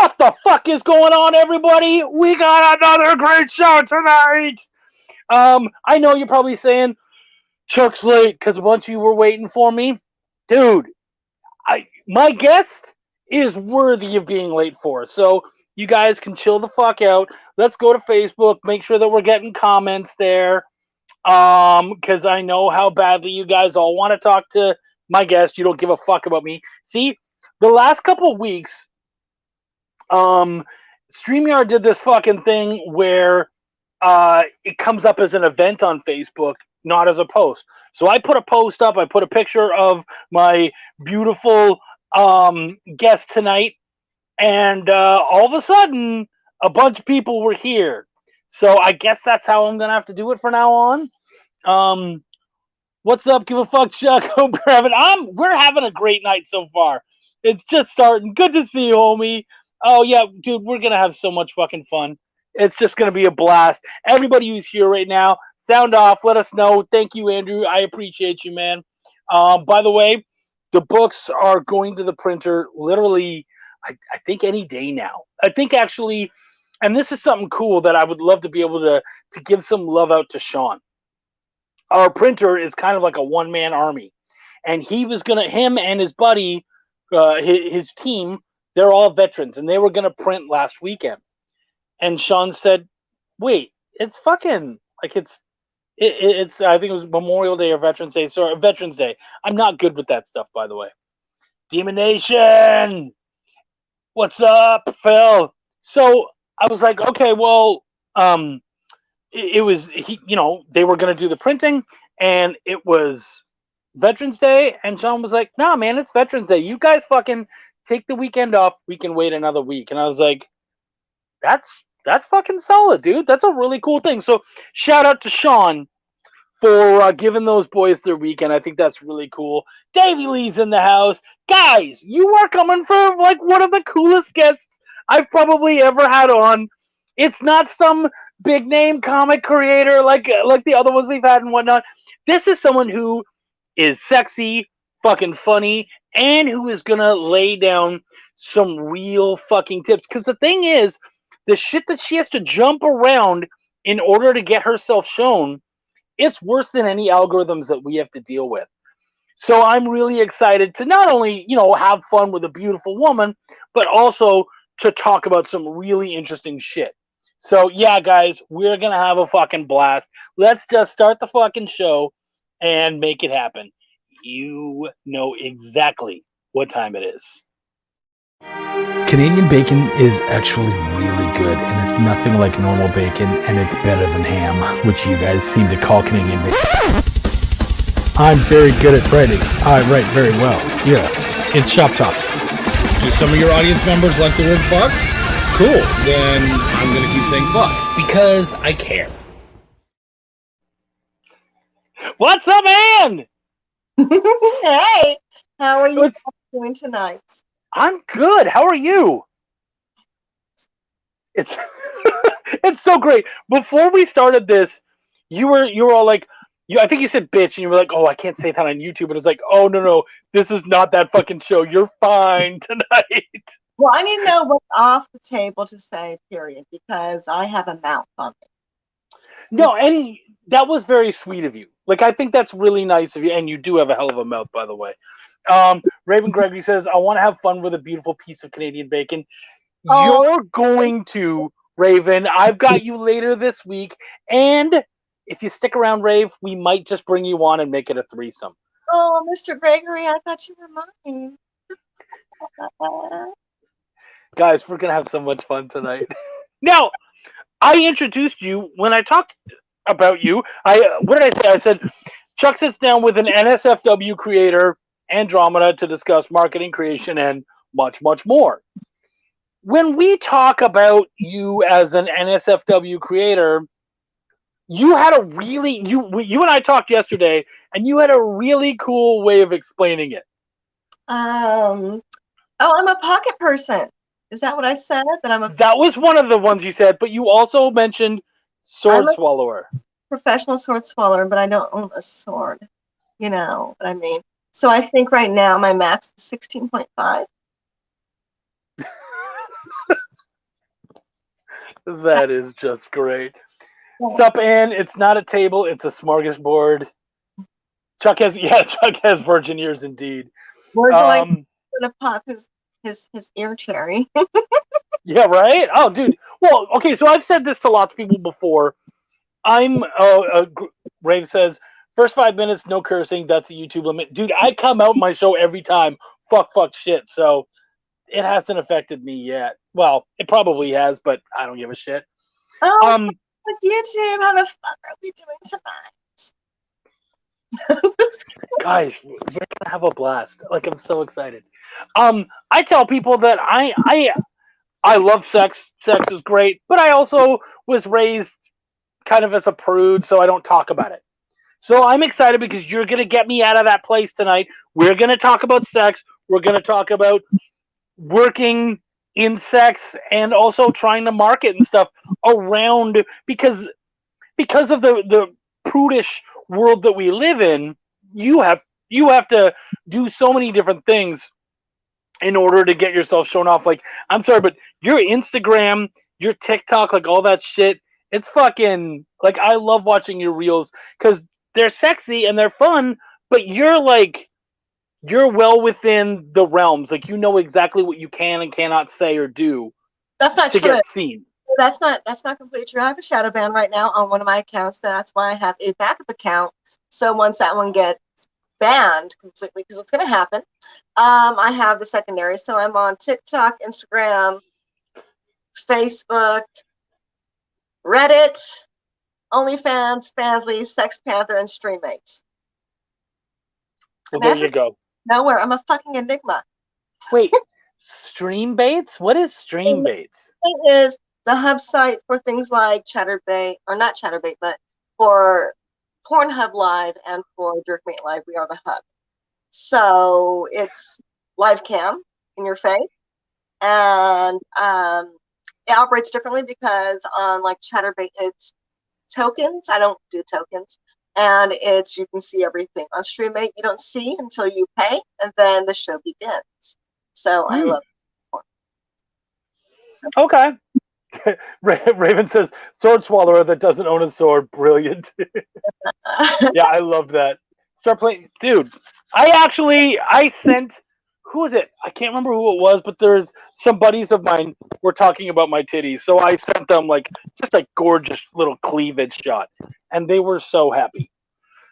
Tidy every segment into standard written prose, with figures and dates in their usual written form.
What the fuck is going on, everybody? We got another great show tonight. I know you're probably saying Chuck's late because a bunch of you were waiting for me, dude. My guest is worthy of being late for, so you guys can chill the fuck out. Let's go to Facebook, make sure that we're getting comments there, because I know how badly you guys all want to talk to my guest. You don't give a fuck about me. See, the last couple of weeks, StreamYard did this fucking thing where it comes up as an event on Facebook, not as a post. So I put a post up. I put a picture of my beautiful guest tonight, and all of a sudden, a bunch of people were here. So I guess that's how I'm gonna have to do it from now on. What's up? Give a fuck, Chuck. Hope we're having a great night so far. It's just starting. Good to see you, homie. Oh yeah, dude, we're gonna have so much fucking fun. It's just gonna be a blast. Everybody who's here right now, sound off. Let us know. Thank you, Andrew. I appreciate you, man. By the way, the books are going to the printer literally, I think any day now. I think actually, and this is something cool that I would love to be able to give some love out to Sean. Our printer is kind of like a one-man army, and him and his buddy, his team, they're all veterans, and they were gonna print last weekend. And Sean said, "Wait, it's fucking like it's I think it was Memorial Day or Veterans Day. Sorry, Veterans Day. I'm not good with that stuff, by the way. Demon Nation, what's up, Phil?" So I was like, okay, well, they were gonna do the printing, and it was Veterans Day, and Sean was like, "Nah, man, it's Veterans Day. You guys fucking take the weekend off. We can wait another week." And I was like, that's fucking solid, dude. That's a really cool thing. So shout out to Sean for giving those boys their weekend. I think that's really cool. Davey Lee's in the house. Guys, you are coming for like one of the coolest guests I've probably ever had on. It's not some big name comic creator like the other ones we've had and whatnot. This is someone who is sexy, fucking funny, and who is gonna lay down some real fucking tips. Because the thing is, the shit that she has to jump around in order to get herself shown, it's worse than any algorithms that we have to deal with. So I'm really excited to not only, have fun with a beautiful woman, but also to talk about some really interesting shit. So yeah, guys, we're going to have a fucking blast. Let's just start the fucking show and make it happen. You know exactly what time it is. Canadian bacon is actually really good, and it's nothing like normal bacon, and it's better than ham, which you guys seem to call Canadian bacon. I'm very good at writing. I write very well. Yeah, it's Shop Talk. Do some of your audience members like the word fuck? Cool. Then I'm going to keep saying fuck because I care. What's up, Ann? Hey, how are you doing tonight? I'm good. How are you? It's it's so great. Before we started this, you were all like, I think you said bitch, and you were like, oh, I can't say that on YouTube. But it's like, oh no, this is not that fucking show. You're fine tonight. Well, I need to know what's off the table to say, period, because I have a mouth on me. No, and that was very sweet of you. Like, I think that's really nice of you, and you do have a hell of a mouth, by the way. Raven Gregory says, I want to have fun with a beautiful piece of Canadian bacon. Oh. You're going to, Raven. I've got you later this week. And if you stick around, Rave, we might just bring you on and make it a threesome. Oh, Mr. Gregory, I thought you were mine. Guys, we're going to have so much fun tonight. Now, I introduced you when I talked about you. What did I say? I said, Chuck sits down with an NSFW creator, Ann Dromeda, to discuss marketing, creation, and much, much more. When we talk about you as an NSFW creator, you had a really, you and I talked yesterday, and you had a really cool way of explaining it. I'm a pocket person. Is that what I said? That was one of the ones you said, but you also mentioned sword swallower. Professional sword swallower, but I don't own a sword. You know what I mean? So I think right now my max is 16.5. That is just great. Yeah. Sup, Ann? It's not a table; it's a smorgasbord. Chuck has virgin ears indeed. We're going Um, to pop his ear cherry. yeah, right. Oh, dude. Well, okay. So I've said this to lots of people before. I'm. Rave says first 5 minutes, no cursing. That's a YouTube limit, dude. I come out my show every time. Fuck, shit. So it hasn't affected me yet. Well, it probably has, but I don't give a shit. Oh, Um, with YouTube, how the fuck are we doing tonight? guys, we're gonna have a blast. Like I'm so excited. I tell people that I love sex. Sex is great, but I also was raised kind of as a prude, so I don't talk about it. So I'm excited because you're gonna get me out of that place tonight. We're gonna talk about sex. We're gonna talk about working in sex and also trying to market and stuff around because of the prudish world that we live in. You have to do so many different things in order to get yourself shown off. Like, I'm sorry, but your Instagram, your TikTok, like all that shit, it's fucking like I love watching your reels because they're sexy and they're fun, but you're well within the realms. Like you know exactly what you can and cannot say or do That's not to true. get seen. That's not completely true. I have a shadow ban right now on one of my accounts. That's why I have a backup account. So once that one gets banned completely, because it's going to happen, I have the secondary. So I'm on TikTok, Instagram, Facebook, Reddit, OnlyFans, Fansly, Sex Panther, and StreamMate. Well, I'm there you go. nowhere. I'm a fucking enigma. Wait, stream baits? What is stream baits? It is the hub site for things like Chatterbait, or not Chatterbait, but for Pornhub Live and for Jerkmate Live. We are the hub. So it's live cam in your face, and it operates differently because on like Chatterbait, it's tokens. I don't do tokens. And it's you can see everything. On StreamMate, you don't see until you pay, and then the show begins. So I love it. So, Okay. Raven says, sword swallower that doesn't own a sword. Brilliant. Yeah, I love that. Start playing. Dude, I sent, who was it? I can't remember who it was, but there's some buddies of mine were talking about my titties. So I sent them like just a gorgeous little cleavage shot. And they were so happy.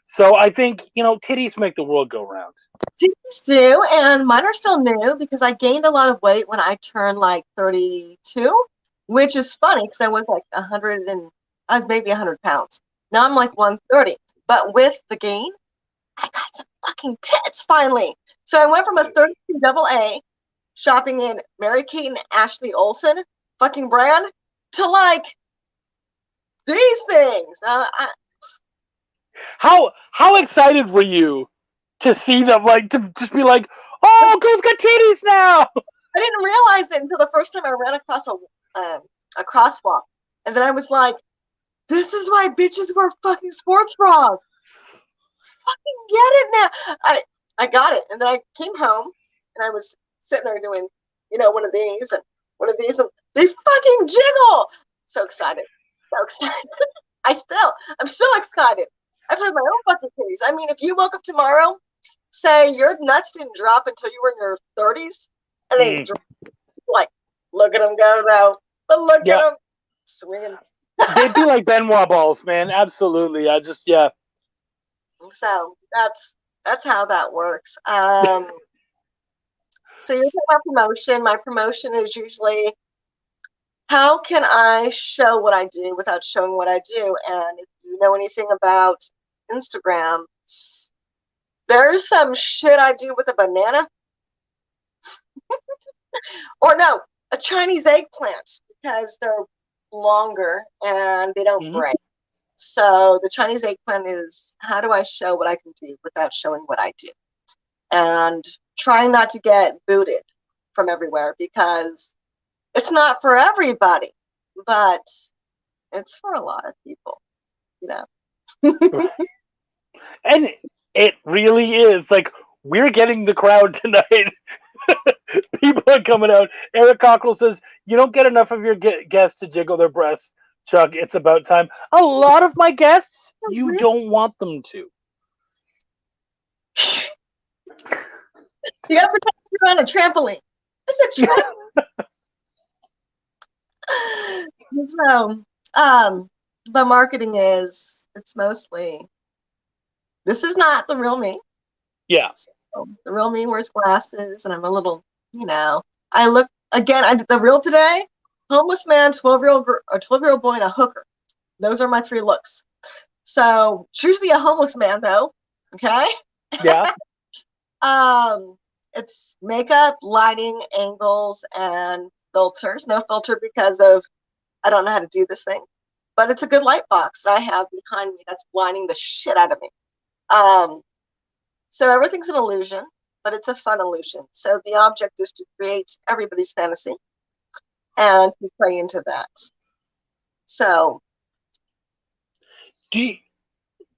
So I think, titties make the world go round. titties do, and mine are still new because I gained a lot of weight when I turned like 32, which is funny because I was like 100 and I was maybe 100 pounds. Now I'm like 130, but with the gain, I got some fucking tits finally. So I went from a 32 double A shopping in Mary Kate and Ashley Olsen fucking brand to like these things. How excited were you to see them, like, to just be like, oh, girls got titties now? I didn't realize it until the first time I ran across a crosswalk, and then I was like, "This is why bitches wear fucking sports bras. Fucking get it now." I got it, and then I came home, and I was sitting there doing, one of these and one of these, and they fucking jiggle. So excited, so excited. I'm still excited. I've had my own fucking titties. I mean, if you woke up tomorrow, say your nuts didn't drop until you were in your 30s, and they like, look at them go though. But look at them swinging. They'd be like Benoit balls, man. Absolutely. Yeah. So that's how that works. So you're talking about promotion. My promotion is usually, how can I show what I do without showing what I do? And if you know anything about Instagram, there's some shit I do with a banana. Or no, a Chinese eggplant, because they're longer and they don't break. So the Chinese eggplant is, how do I show what I can do without showing what I do? And trying not to get booted from everywhere, because it's not for everybody, but it's for a lot of people, And it really is. Like, we're getting the crowd tonight. People are coming out. Eric Cockrell says, "You don't get enough of your guests to jiggle their breasts, Chuck. It's about time." A lot of my guests, you don't want them to. You gotta pretend you're on a trampoline. It's a trampoline. So, but marketing it's mostly, this is not the real me. Yeah. So the real me wears glasses, and I'm a little, I look, again, the real today, homeless man, 12-year-old boy, and a hooker. Those are my 3 looks. So it's usually a homeless man, though. Okay. Yeah. It's makeup, lighting, angles, and filters. No filter because of, I don't know how to do this thing, but it's a good light box that I have behind me that's blinding the shit out of me. So everything's an illusion, but it's a fun illusion. So the object is to create everybody's fantasy and to play into that. So,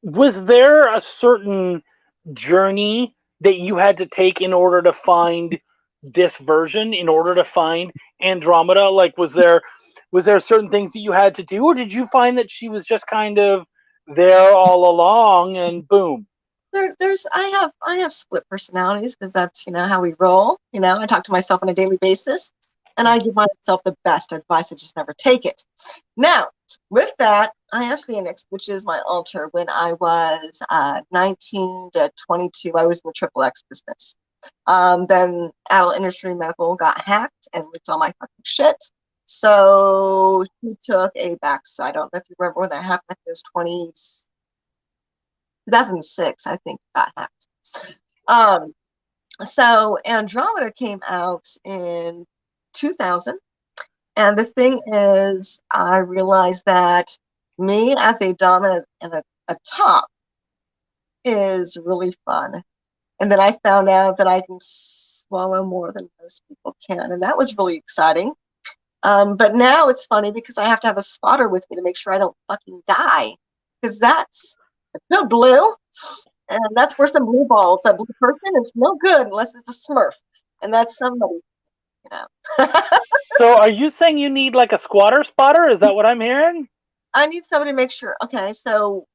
was there a certain journey that you had to take in order to find this version, in order to find Andromeda? Like, was there certain things that you had to do, or did you find that she was just kind of there all along and boom? I have split personalities because that's, how we roll. I talk to myself on a daily basis, and I give myself the best advice. I just never take it. Now, with that, I have Phoenix, which is my alter. When I was 19 to 22, I was in the triple X business. Then Adult Industry Medical got hacked and leaked all my fucking shit. So he took a backside. I don't know if you remember when that happened. I think it was 2006, I think, got hacked. So Andromeda came out in 2000. And the thing is, I realized that me as a dominant and a top is really fun. And then I found out that I can swallow more than most people can. And that was really exciting. But now it's funny because I have to have a spotter with me to make sure I don't fucking die. Because that's no blue. And that's where some blue balls, that blue person is no good unless it's a Smurf. And that's somebody, So are you saying you need like a squatter spotter? Is that what I'm hearing? I need somebody to make sure. Okay, so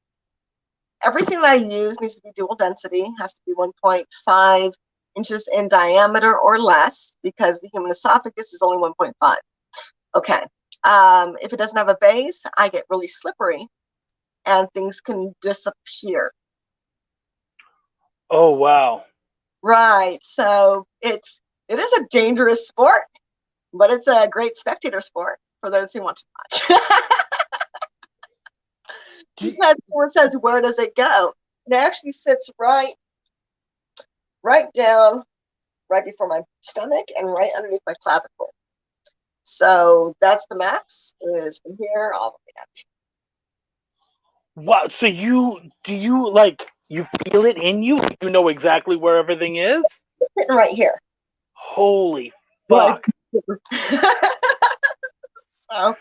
everything that I use needs to be dual density, has to be 1.5 inches in diameter or less, because the human esophagus is only 1.5. Okay. If it doesn't have a base, I get really slippery and things can disappear. Oh, wow. Right. So it is a dangerous sport, but it's a great spectator sport for those who want to watch. Because someone says, where does it go? It actually sits right down, right before my stomach and right underneath my clavicle. So that's the max, is from here all the way down. Wow. So you feel it in you? You know exactly where everything is? It's sitting right here. Holy fuck. So,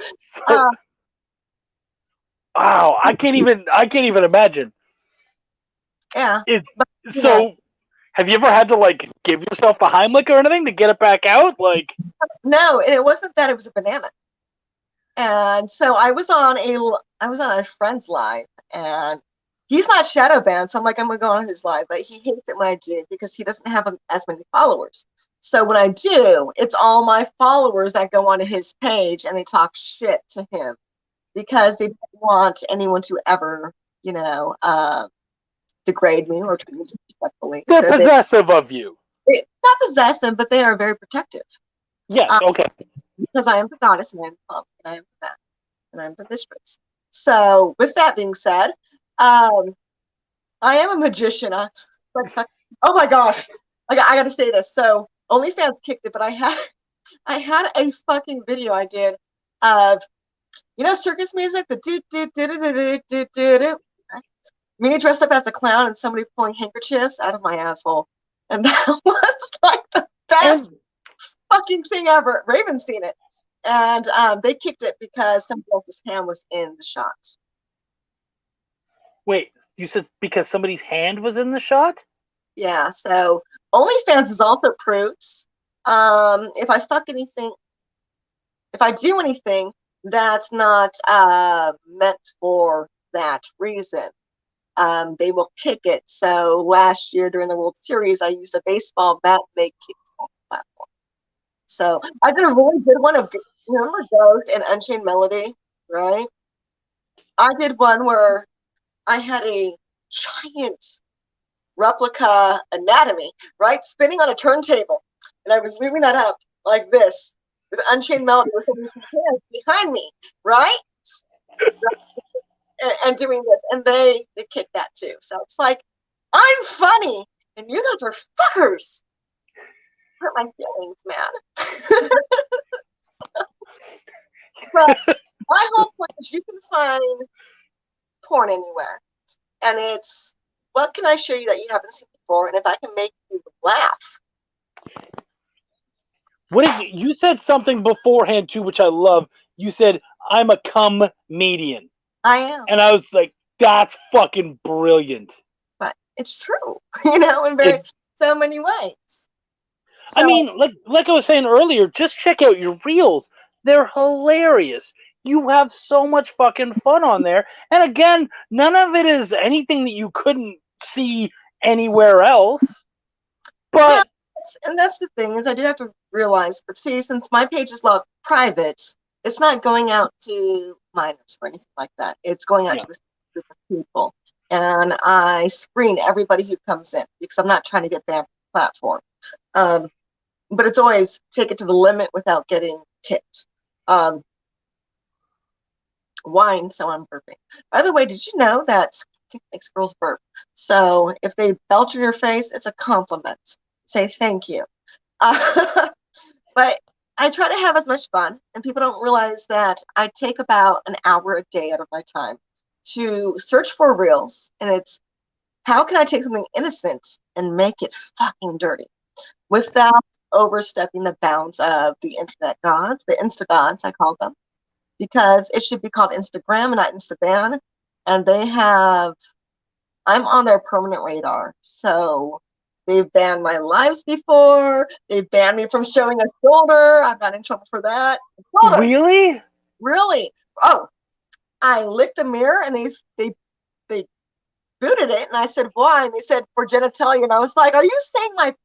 wow, I can't even imagine. Yeah. So have you ever had to like give yourself the Heimlich or anything to get it back out? Like, no, it wasn't that, it was a banana. And so I was on a friend's live, and he's not shadow banned, so I'm like, I'm gonna go on his live, but he hates it when I do because he doesn't have as many followers. So when I do, it's all my followers that go onto his page and they talk shit to him because they don't want anyone to ever, degrade me or treat me disrespectfully. They're possessive of you. Not possessive, but they are very protective. Yes, okay. Because I am the goddess and I am the mom, and I am the that, and I'm the mistress. So with that being said, I am a magician. Oh my gosh, I got to say this. So OnlyFans kicked it, but I had a fucking video I did of, circus music, the do do do do do do do do. Me dressed up as a clown and somebody pulling handkerchiefs out of my asshole, and that was like the best fucking thing ever. Raven's seen it, and they kicked it because somebody else's hand was in the shot. Wait, you said because somebody's hand was in the shot? Yeah, so OnlyFans is also prudes. If I fuck anything, if I do anything that's not meant for that reason, they will kick it. So last year during the World Series, I used a baseball bat. They kicked it off the platform. So I did a really good one of, remember Ghost and Unchained Melody, right? I did one where I had a giant replica anatomy, right, spinning on a turntable, and I was moving that up like this with Unchained Melody with hands behind me, right, and doing this, and they kicked that too. So it's like I'm funny, and you guys are fuckers. Hurt my feelings, man. But my whole point is you can find porn anywhere, and it's what can I show you that you haven't seen before, and if I can make you laugh. What is it? You said something beforehand too, which I love. You said I'm a comedian, I am, and I was like, that's fucking brilliant. but it's true, in so many ways. So, I mean, like I was saying earlier, just check out your reels. They're hilarious. You have so much fucking fun on there. And again, none of it is anything that you couldn't see anywhere else. But and that's the thing is I do have to realize, but see, since my page is logged private, it's not going out to minors or anything like that. It's going out to a group of people. And I screen everybody who comes in because I'm not trying to get banned from the platform. But it's always take it to the limit without getting kicked. Wine, so I'm burping. By the way, did you know that makes girls burp? So if they belch in your face, it's a compliment. Say thank you. But I try to have as much fun, and people don't realize that I take about an hour a day out of my time to search for reels, and it's how can I take something innocent and make it fucking dirty without overstepping the bounds of the internet gods, the Insta gods, I call them, because it should be called Instagram and not Instaban. And I'm on their permanent radar. So they've banned my lives before. They've banned me from showing a shoulder. I've got in trouble for that. Really? Really? Oh, I licked a mirror and they booted it. And I said, why? And they said, for genitalia. And I was like, are you saying my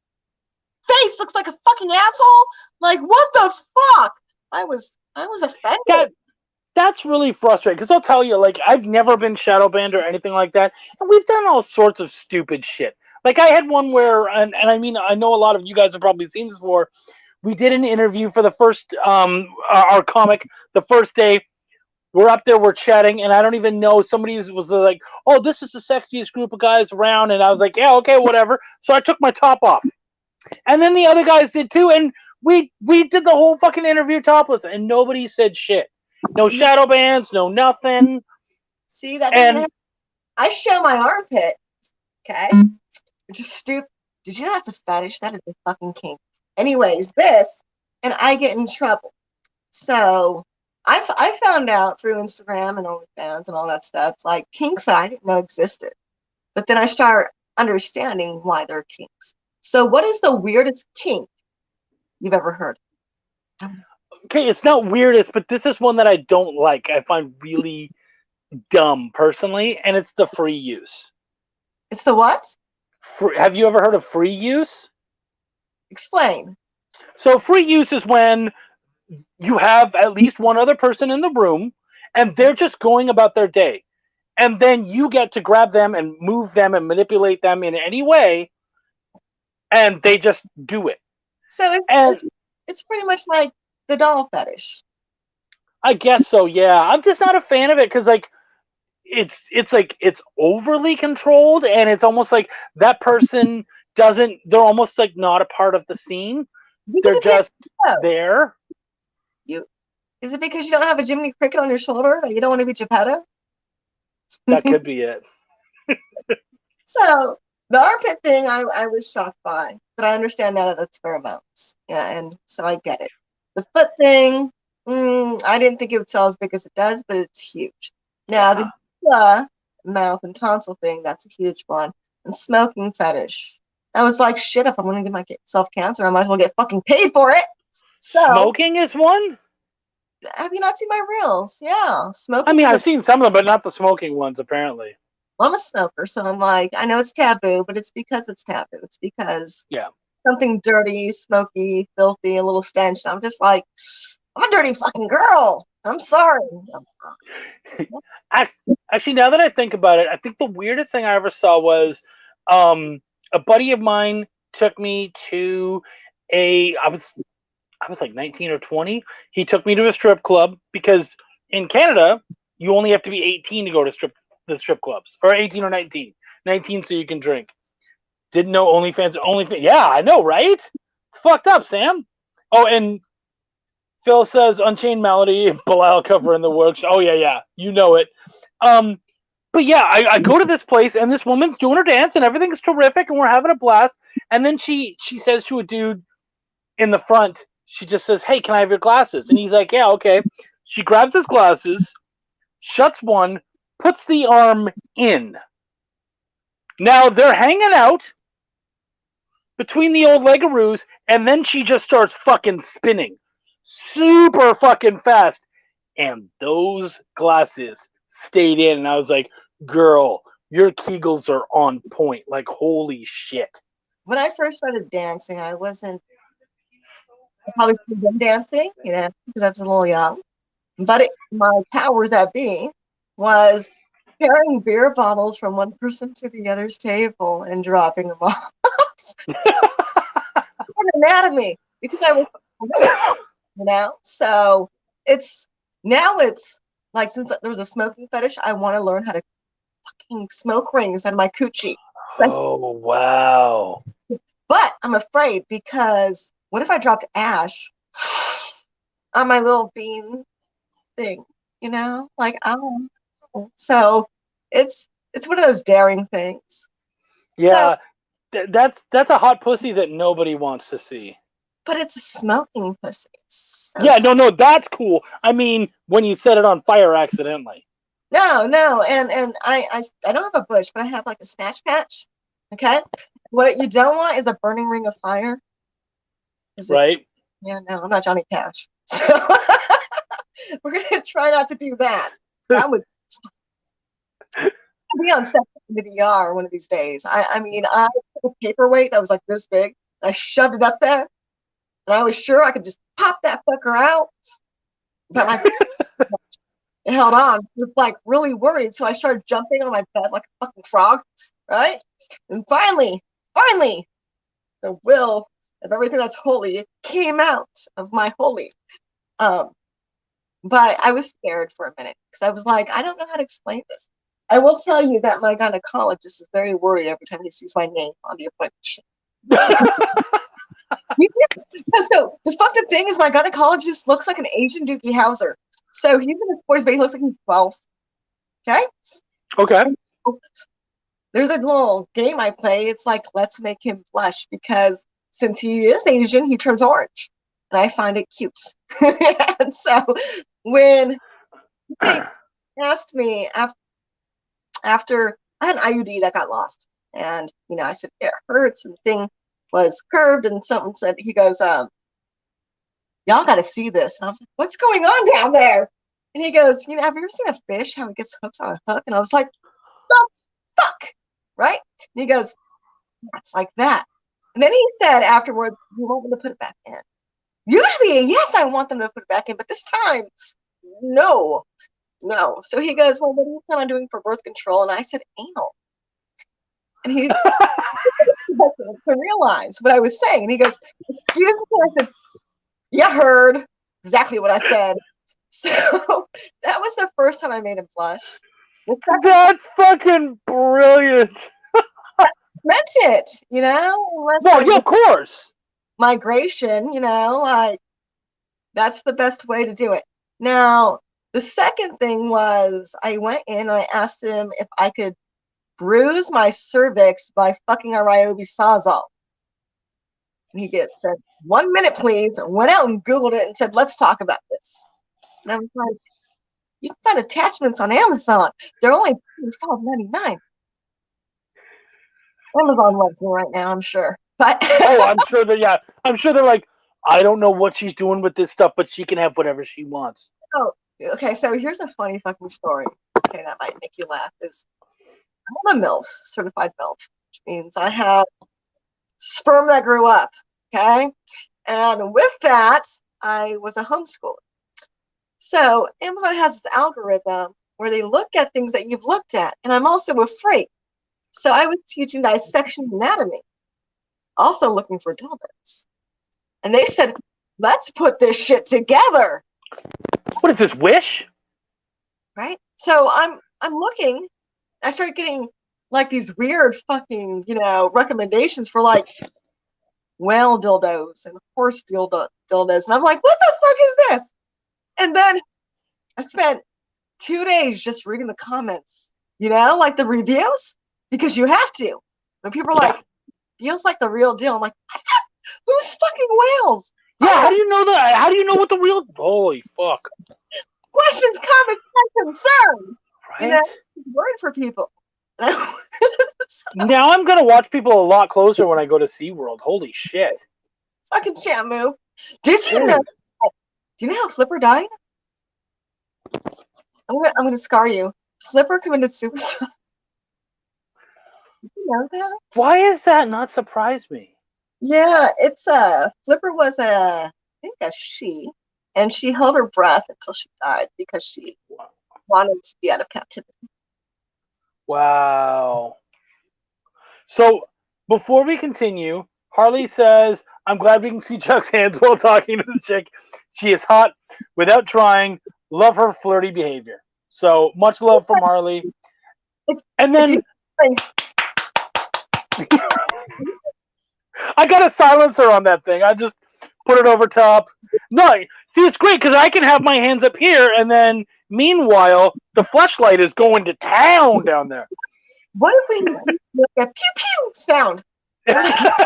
face looks like a fucking asshole? Like, what the fuck? I was offended. That's really frustrating because I'll tell you, like, I've never been shadow banned or anything like that, and we've done all sorts of stupid shit. Like, I had one where, and I mean, I know a lot of you guys have probably seen this before. We did an interview for the first, our comic, the first day. We're up there, we're chatting, and I don't even know. Somebody was like, "Oh, this is the sexiest group of guys around," and I was like, "Yeah, okay, whatever." So I took my top off, and then the other guys did too, and we did the whole fucking interview topless, and nobody said shit. No shadow bans, no nothing. See, that doesn't happen. I show my armpit, okay? Which is stupid. Did you know that's a fetish? That is a fucking kink. Anyways, and I get in trouble. So I found out through Instagram and OnlyFans and all that stuff, like kinks I didn't know existed. But then I start understanding why they're kinks. So what is the weirdest kink you've ever heard? Okay, it's not weirdest, but this is one that I don't like. I find really dumb personally, and it's the free use. It's the what? Have you ever heard of free use? Explain. So free use is when you have at least one other person in the room, and they're just going about their day. And then you get to grab them and move them and manipulate them in any way, and they just do it. So it's pretty much like the doll fetish. I guess so, yeah. I'm just not a fan of it because, like, it's like it's overly controlled, and it's almost like that person they're almost like not a part of the scene. They're just there. Is it because you don't have a Jiminy Cricket on your shoulder that you don't want to be Geppetto? That could be it. So the armpit thing I was shocked by, but I understand now that that's pheromones. Yeah, and so I get it. The foot thing, I didn't think it would sell as big as it does, but it's huge. Now the mouth and tonsil thing, that's a huge one. And smoking fetish, I was like, shit, if I'm going to give myself cancer, I might as well get fucking paid for it. So, Smoking is one? have you not seen my reels? Yeah. Smoking I mean, is I've seen some of them, but not the smoking ones, apparently. I'm a smoker, so I'm like, I know it's taboo, but it's because it's taboo. It's because Yeah. something dirty, smoky, filthy, a little stench. And I'm just like, I'm a dirty fucking girl. I'm sorry. Actually, now that I think about it, I think the weirdest thing I ever saw was a buddy of mine took me to I was like 19 or 20. He took me to a strip club because in Canada, you only have to be 18 to go to the strip clubs, or 18 or 19. 19 so you can drink. Didn't know OnlyFans. Yeah, I know, right? It's fucked up, Sam. Oh, and Phil says Unchained Melody, Bilal cover in the works. Oh yeah, you know it. But yeah, I go to this place and this woman's doing her dance and everything's terrific and we're having a blast. And then she says to a dude in the front, she just says, "Hey, can I have your glasses?" And he's like, "Yeah, okay." She grabs his glasses, shuts one, puts the arm in. Now they're hanging out between the old legaroos, and then she just starts fucking spinning super fucking fast. And those glasses stayed in. And I was like, girl, your Kegels are on point. Like, holy shit. When I first started dancing, I probably should have been dancing, because I was a little young. But my powers that be was carrying beer bottles from one person to the other's table and dropping them off. Anatomy, because I was, So it's like, since there was a smoking fetish, I want to learn how to fucking smoke rings out of my coochie. Oh, wow. But I'm afraid, because what if I dropped ash on my little bean thing? Like, so it's one of those daring things. Yeah, that's a hot pussy that nobody wants to see. But it's a smoking pussy. So Yeah, no, that's cool. I mean, when you set it on fire accidentally. No, and I don't have a bush, but I have like a snatch patch. Okay, what you don't want is a burning ring of fire. Right? Yeah, no, I'm not Johnny Cash, so we're gonna try not to do that. That would be on set in the ER one of these days. I mean, I took a paperweight that was like this big. I shoved it up there, and I was sure I could just pop that fucker out, but my it held on. I was like really worried, so I started jumping on my bed like a fucking frog, right? And finally, the will of everything that's holy came out of my holy. But I was scared for a minute because I was like, I don't know how to explain this. I will tell you that my gynecologist is very worried every time he sees my name on the appointment sheet. So the fucked up thing is my gynecologist looks like an Asian Dookie Howser. So he's in his 40s, but he looks like he's 12. Okay. There's a little game I play. It's like, let's make him blush, because since he is Asian, he turns orange. And I find it cute. And so when they asked me after I had an IUD that got lost, and I said it hurts, and the thing was curved, and something said, he goes, y'all got to see this. And I was like, what's going on down there? And he goes, have you ever seen a fish, how it gets hooked on a hook? And I was like, the fuck, right? And he goes, it's like that. And then he said afterwards, you want them to put it back in? Usually, yes, I want them to put it back in, but this time, no. So he goes, well, what do you plan on doing for birth control? And I said, anal. And he to realize what I was saying. And he goes, excuse me. I said, you heard exactly what I said. So that was the first time I made him blush. That's fucking brilliant. Meant it, No, yeah, of course. Migration, like that's the best way to do it. Now, the second thing was I went in and I asked him if I could bruise my cervix by fucking a Ryobi Sawzall. And he said, 1 minute, please. And went out and Googled it and said, let's talk about this. And I was like, you can find attachments on Amazon. They're only $5.99. Amazon loves me right now, I'm sure. But Oh, I'm sure that, yeah. I'm sure they're like, I don't know what she's doing with this stuff, but she can have whatever she wants. oh, okay, so here's a funny fucking story. Okay, that might make you laugh. Is I'm a MILF, certified MILF, which means I have sperm that grew up. Okay. And with that, I was a homeschooler. So Amazon has this algorithm where they look at things that you've looked at. And I'm also a freak. So I was teaching dissection anatomy, also looking for dildos. And they said, let's put this shit together. What is this, Wish? Right? So I'm looking. I started getting like these weird fucking, recommendations for like whale dildos and horse dildos. And I'm like, what the fuck is this? And then I spent 2 days just reading the comments, like the reviews, because you have to. When people are like, feels like the real deal. I'm like, who's fucking whales? Yeah, how do you know that? How do you know what the real? Holy fuck! Questions, comments, and concerns. Right? Word for people. Now I'm gonna watch people a lot closer when I go to SeaWorld. Holy shit! Fucking champ move. Did you know? Do you know how Flipper died? I'm gonna scar you. Flipper committed suicide. Did you know that? Why is that not surprise me? Yeah, it's Flipper was I think a she, and she held her breath until she died because she wanted to be out of captivity. Wow. So before we continue, Harley says, I'm glad we can see Chuck's hands while talking to the chick. She is hot without trying. Love her flirty behavior. So much love from Harley. And then I got a silencer on that thing. I just put it over top. No, see, it's great because I can have my hands up here, and then meanwhile, the fleshlight is going to town down there. What if we make a pew pew sound? Yeah,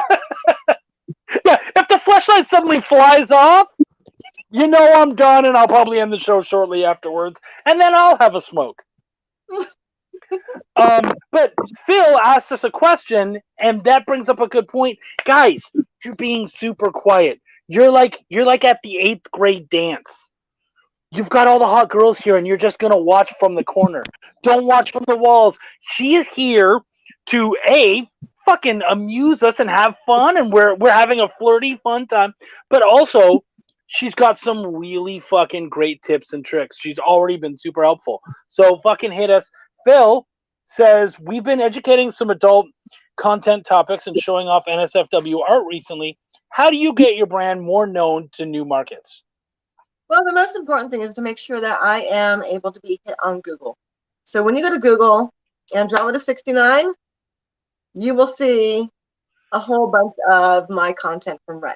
if the fleshlight suddenly flies off, you know I'm done, and I'll probably end the show shortly afterwards, and then I'll have a smoke. But Phil asked us a question, and that brings up a good point. Guys, you're being super quiet. You're like at the 8th grade dance. You've got all the hot girls here, and you're just gonna watch from the corner. Don't watch from the walls. She is here to fucking amuse us and have fun, and we're having a flirty fun time. But also, she's got some really fucking great tips and tricks. She's already been super helpful. So fucking hit us. Phil says, we've been educating some adult content topics and showing off NSFW art recently. How do you get your brand more known to new markets? Well, the most important thing is to make sure that I am able to be hit on Google. So when you go to Google, Andromeda 69, you will see a whole bunch of my content from Reddit.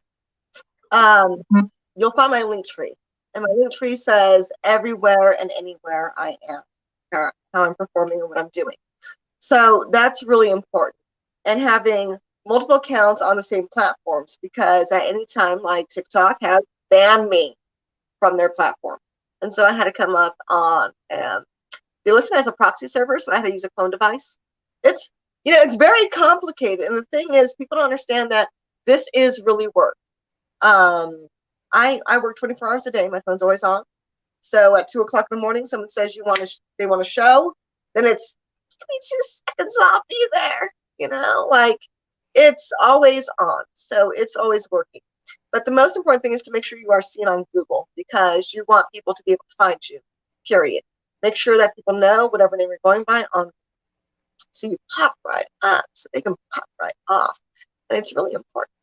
You'll find my link tree. And my link tree says everywhere and anywhere I am, how I'm performing and what I'm doing. So that's really important. And having multiple accounts on the same platforms, because at any time, like TikTok has banned me from their platform. And so I had to come up on, they listen as a proxy server, so I had to use a clone device. It's, it's very complicated. And the thing is, people don't understand that this is really work. I work 24 hours a day. My phone's always on. So at 2 o'clock in the morning, someone says they want a show, then it's, give me 2 seconds, I'll be there. It's always on. So it's always working. But the most important thing is to make sure you are seen on Google, because you want people to be able to find you, period. Make sure that people know whatever name you're going by on, so you pop right up, so they can pop right off. And it's really important.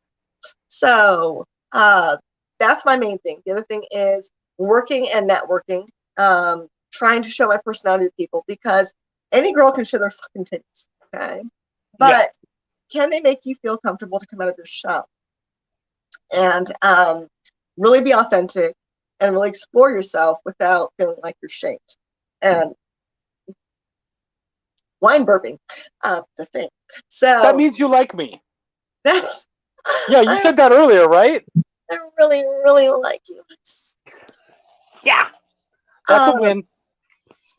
So that's my main thing. The other thing is working and networking, trying to show my personality to people, because any girl can show their fucking titties, okay? But can they make you feel comfortable to come out of your shell? And really be authentic and really explore yourself without feeling like you're shamed. And wine burping, the thing. So that means you like me. That's you said that earlier, right? I really, really like you. Yeah, that's a win.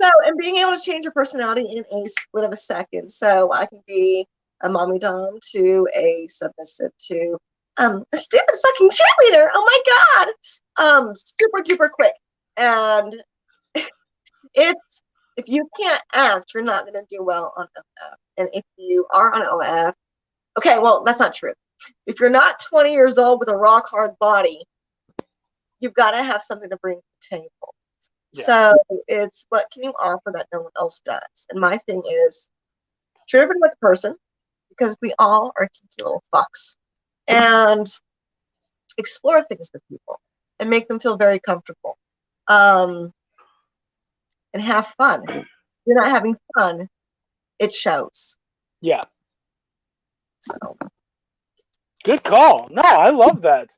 So, and being able to change your personality in a split of a second. So I can be a mommy dom to a submissive to a stupid fucking cheerleader. Oh my god. Super duper quick. And it's if you can't act, you're not gonna do well on OF. And if you are on OF, okay, well, that's not true. If you're not 20 years old with a rock hard body, you've got to have something to bring to the table. Yeah. So it's what can you offer that no one else does? And my thing is treat everybody like a person, because we all are kinky little fucks, and explore things with people and make them feel very comfortable, and have fun. If you're not having fun, it shows. Yeah. So good call. No, I love that.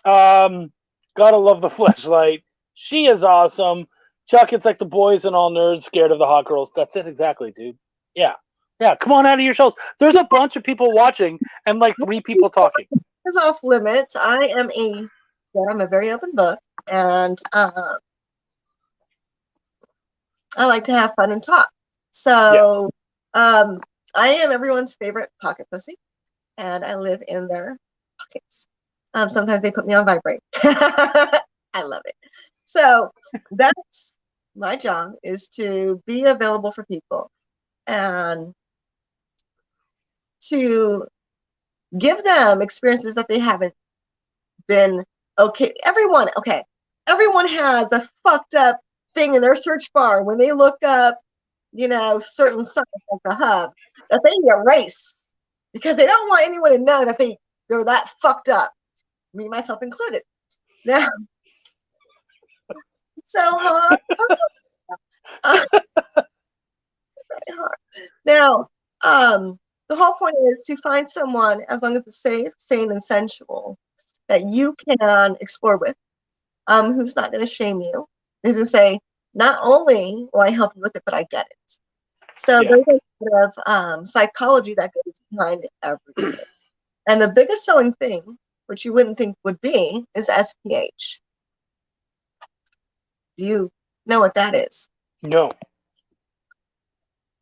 Gotta love the fleshlight. She is awesome. Chuck, it's like the boys and all nerds scared of the hot girls. That's it exactly, dude. Yeah. Yeah, come on out of your shells. There's a bunch of people watching and like 3 people talking. It's off limits. I'm a very open book, and I like to have fun and talk. So I am everyone's favorite pocket pussy, and I live in their pockets. Sometimes they put me on vibrate. I love it. So that's my job, is to be available for people and to give them experiences that they haven't been okay. Everyone has a fucked up thing in their search bar when they look up, certain sites like the Hub, that they erase because they don't want anyone to know that they're that fucked up. Me, myself included. Now, so hard. Now, the whole point is to find someone, as long as it's safe, sane, and sensual, that you can explore with, who's not going to shame you, who's going to say, not only will I help you with it, but I get it. So there's a bit of psychology that goes behind everything. And the biggest selling thing, which you wouldn't think would be, is SPH. Do you know what that is? No.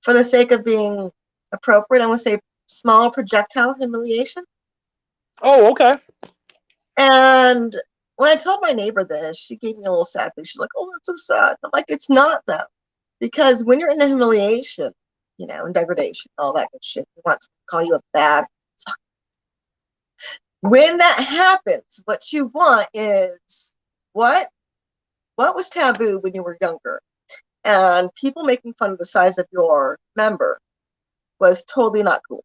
For the sake of being appropriate, I'm going to say small projectile humiliation. Oh, okay. And when I told my neighbor this, she gave me a little sad face. She's like, oh, that's so sad. I'm like, it's not, though. Because when you're in a humiliation, and degradation, all that good shit, he wants to call you a bad fuck. When that happens, what you want is what was taboo when you were younger? And people making fun of the size of your member was totally not cool.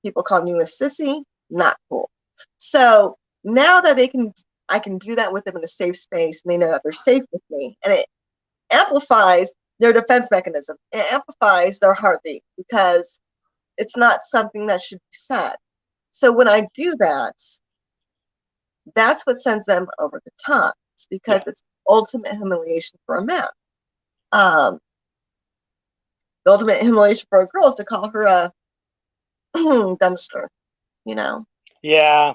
People calling you a sissy, not cool. So now that I can do that with them in a safe space, and they know that they're safe with me, and it amplifies their defense mechanism. It amplifies their heartbeat, because it's not something that should be said. So when I do that, that's what sends them over the top. It's because it's ultimate humiliation for a man. The ultimate humiliation for a girl is to call her a dumpster, Yeah.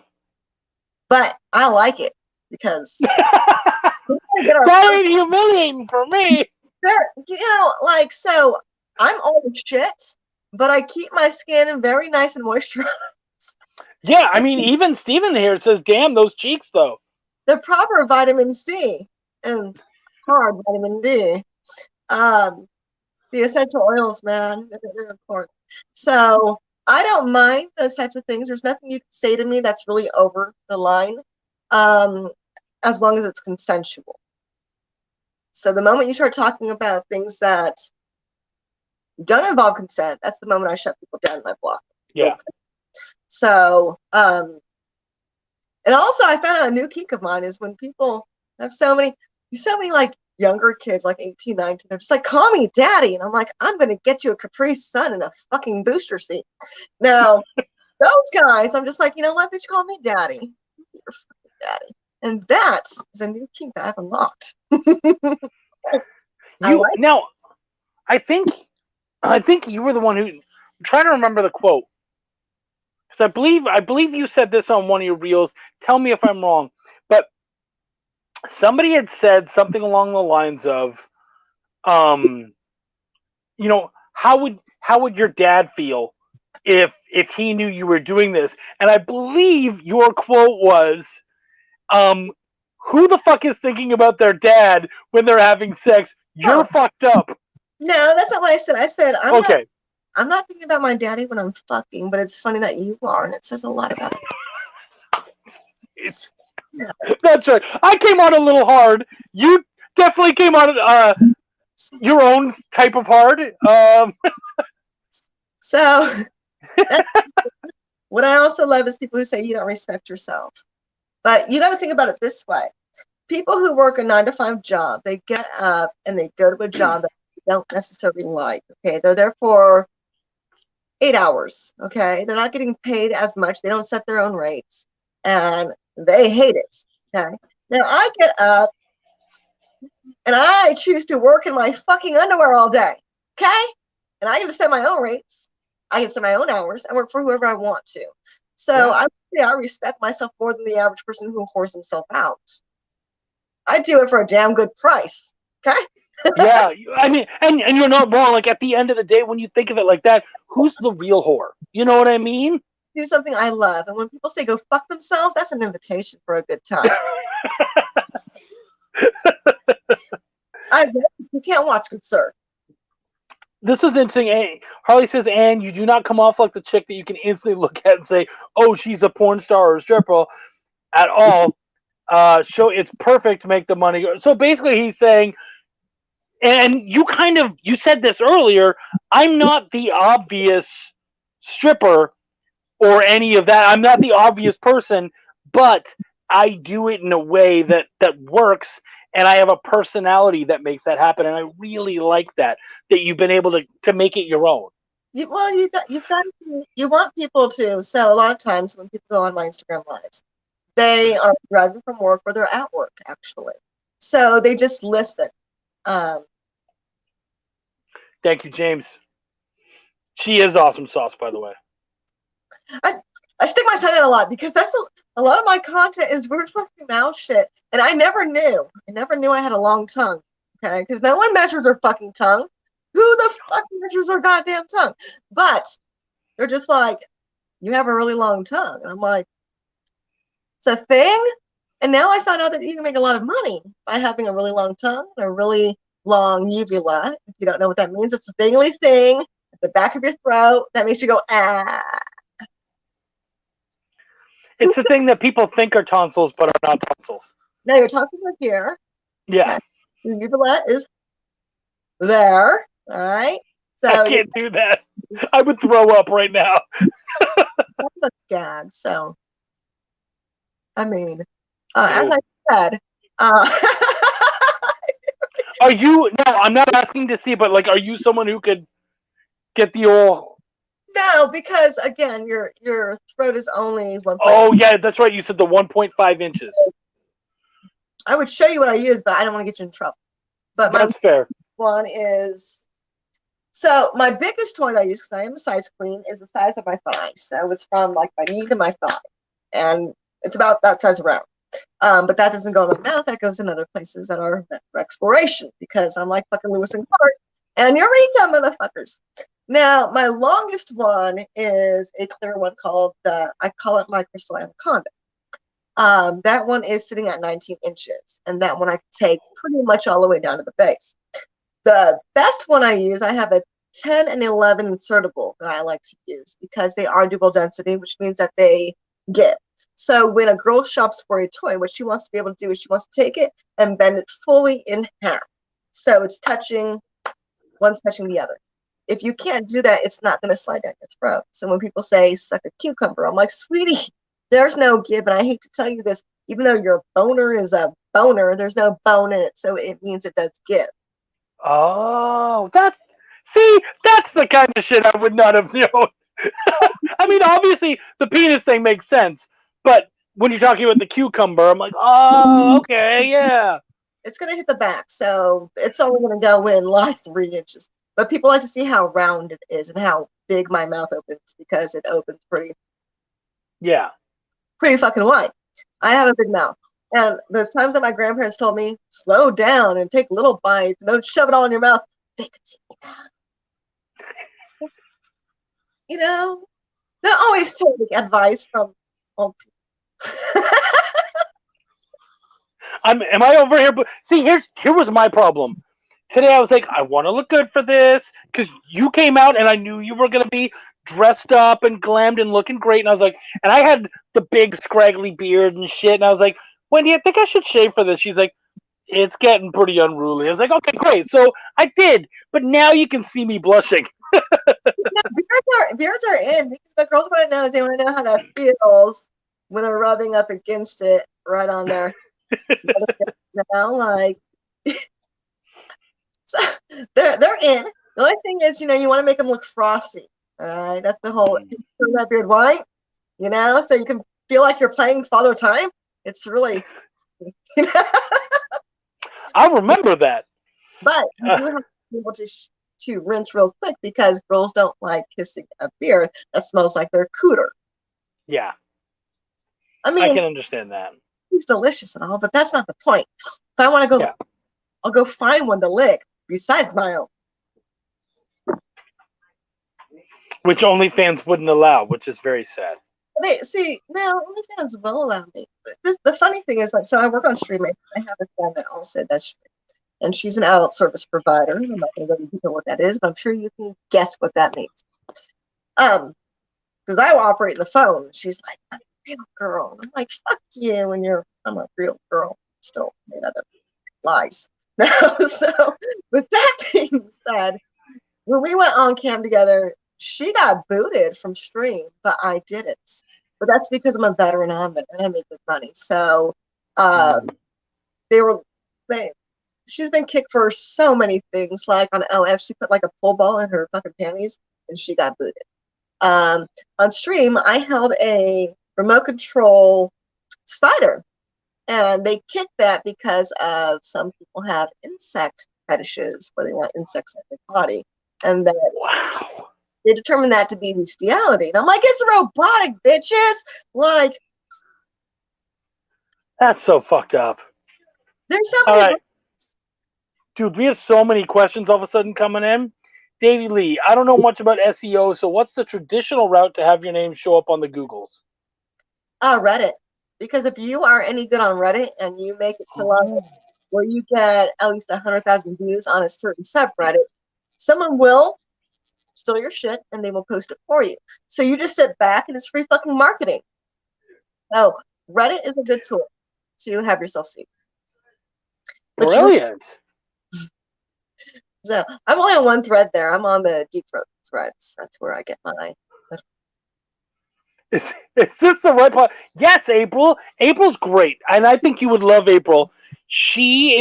But I like it, because that ain't humiliating for me. So I'm old as shit, but I keep my skin very nice and moisturized. Yeah, I mean, even Steven here says, damn, those cheeks, though. The proper vitamin C and hard vitamin D. The essential oils, man, they're important. So I don't mind those types of things. There's nothing you can say to me that's really over the line, as long as it's consensual. So the moment you start talking about things that don't involve consent, that's the moment I shut people down in my block. Yeah. So, and also I found out a new kink of mine is when people have so many like younger kids, like 18, 19, they're just like, call me daddy. And I'm like, I'm going to get you a Capri Sun and a fucking booster seat. Now, those guys, I'm just like, you know what, bitch, call me daddy. You're fucking daddy. And that is a new kink that I've unlocked. I think you were the one who, I'm trying to remember the quote. Because I believe you said this on one of your reels. Tell me if I'm wrong. But somebody had said something along the lines of, how would your dad feel if he knew you were doing this. And I believe your quote was, who the fuck is thinking about their dad when they're having sex? You're fucked up. No, that's not what I said. I said Okay. I'm not thinking about my daddy when I'm fucking, but it's funny that you are, and it says a lot about That's right. I came out a little hard. You definitely came out your own type of hard. So what I also love is people who say you don't respect yourself. But you got to think about it this way. People who work a 9-to-5 job, they get up and they go to a job that they don't necessarily like. Okay, they're there for 8 hours. Okay, they're not getting paid as much. They don't set their own rates, and they hate it. Okay, now I get up and I choose to work in my fucking underwear all day. Okay, and I get to set my own rates. I can set my own hours and work for whoever I want to. So I would say I respect myself more than the average person who whores himself out. I do it for a damn good price. Okay. Yeah, I mean, and you're not wrong. Like at the end of the day, when you think of it like that, who's the real whore? You know what I mean? Do something I love, and when people say go fuck themselves, that's an invitation for a good time. You can't watch, good sir. This was interesting. Harley says, Ann, you do not come off like the chick that you can instantly look at and say, oh, she's a porn star or a stripper at all. Show it's perfect to make the money go. So basically he's saying, and you said this earlier, I'm not the obvious stripper or any of that. I'm not the obvious person, but I do it in a way that works, and I have a personality that makes that happen, and I really like that you've been able to make it your own. You want people to. So a lot of times when people go on my Instagram lives, they are driving from work or they're at work actually, so they just listen. Thank you, James. She is awesome sauce, by the way. I stick my tongue out a lot because that's a lot of my content is word fucking mouth shit, and I never knew I had a long tongue. Okay, because no one measures their fucking tongue. Who the fuck measures their goddamn tongue? But they're just like, you have a really long tongue, and I'm like, it's a thing. And now I found out that you can make a lot of money by having a really long tongue and a really long uvula. If you don't know what that means, it's a dangly thing at the back of your throat that makes you go ah. It's the thing that people think are tonsils, but are not tonsils. Now your tonsils are here. Yeah. Your uvula is there. All right. So I can't do that. I would throw up right now. God. So, I mean, as I said, are you? No, I'm not asking to see, but like, are you someone who could get the old? No, because again, your throat is only 1. Oh yeah, that's right. You said the 1.5 inches. I would show you what I use, but I don't want to get you in trouble. But that's fair. One is, so my biggest toy that I use, because I am a size queen, is the size of my thigh. So it's from like my knee to my thigh, and it's about that size around. But that doesn't go in my mouth. That goes in other places that are for exploration, because I'm like fucking Lewis and Clark and Eureka, motherfuckers. Now, my longest one is a clear one called I call it my crystal anaconda. That one is sitting at 19 inches, and that one I can take pretty much all the way down to the base. The best one I use, I have a 10 and 11 insertable that I like to use because they are dual density, which means that they give. So when a girl shops for a toy, what she wants to be able to do is she wants to take it and bend it fully in half. So it's one's touching the other. If you can't do that, it's not going to slide down your throat. So when people say suck a cucumber, I'm like, sweetie, there's no give. And I hate to tell you this, even though your boner is a boner, there's no bone in it. So it means it does give. Oh, that's the kind of shit I would not have known. I mean, obviously the penis thing makes sense, but when you're talking about the cucumber, I'm like, oh, okay, yeah. It's going to hit the back, so it's only going to go in like 3 inches. But people like to see how round it is and how big my mouth opens, because it opens pretty fucking wide. I have a big mouth. And there's times that my grandparents told me, slow down and take little bites. Don't shove it all in your mouth. They could see that. You know, Don't always take advice from old people. Am I over here? But see, here was my problem. Today I was like, I want to look good for this because you came out and I knew you were gonna be dressed up and glammed and looking great. And I was like, and I had the big scraggly beard and shit. And I was like, when do you think I should shave for this? She's like, it's getting pretty unruly. I was like, okay, great. So I did, but now you can see me blushing. Beards are in because what girls want to know is they want to know how that feels when they're rubbing up against it right on there. Like so they're in. The only thing is, you want to make them look frosty. All right, that's the whole turn that beard white. So you can feel like you're playing Father Time. It's really, I'll remember that. But you do have to be able to rinse real quick because girls don't like kissing a beard that smells like their cooter. Yeah, I mean, I can understand that. It's delicious and all, but that's not the point. If I want to go, I'll go find one to lick besides my own. Which OnlyFans wouldn't allow, which is very sad. Now OnlyFans will allow me. The funny thing is, so I work on Streaming. I have a friend that also does streaming, and she's an adult service provider. I'm not going to go into what that is, but I'm sure you can guess what that means. Because I operate the phone. She's like, I'm a real girl. And I'm like, fuck you, and I'm a real girl. Still made out of lies. So with that being said, when we went on cam together, she got booted from Stream, but I didn't. But that's because I'm a veteran on there and I make good money. So she's been kicked for so many things. Like on LF, she put like a pole ball in her fucking panties and she got booted. On Stream, I held a remote control spider. And they kicked that because of some people have insect fetishes where they want insects in their body. And then they determined that to be bestiality. And I'm like, it's robotic, bitches. Like, that's so fucked up. There's so many. All right. Dude, we have so many questions all of a sudden coming in. Davey Lee, I don't know much about SEO, so what's the traditional route to have your name show up on the Googles? Reddit. Because if you are any good on Reddit and you make it to level where you get at least 100,000 views on a certain subreddit, someone will steal your shit and they will post it for you. So you just sit back and it's free fucking marketing. So Reddit is a good tool to have yourself seen. Brilliant. So I'm only on one thread there. I'm on the deep throat threads. That's where I get my. Is this the right part? Yes, April. April's great, and I think you would love April. She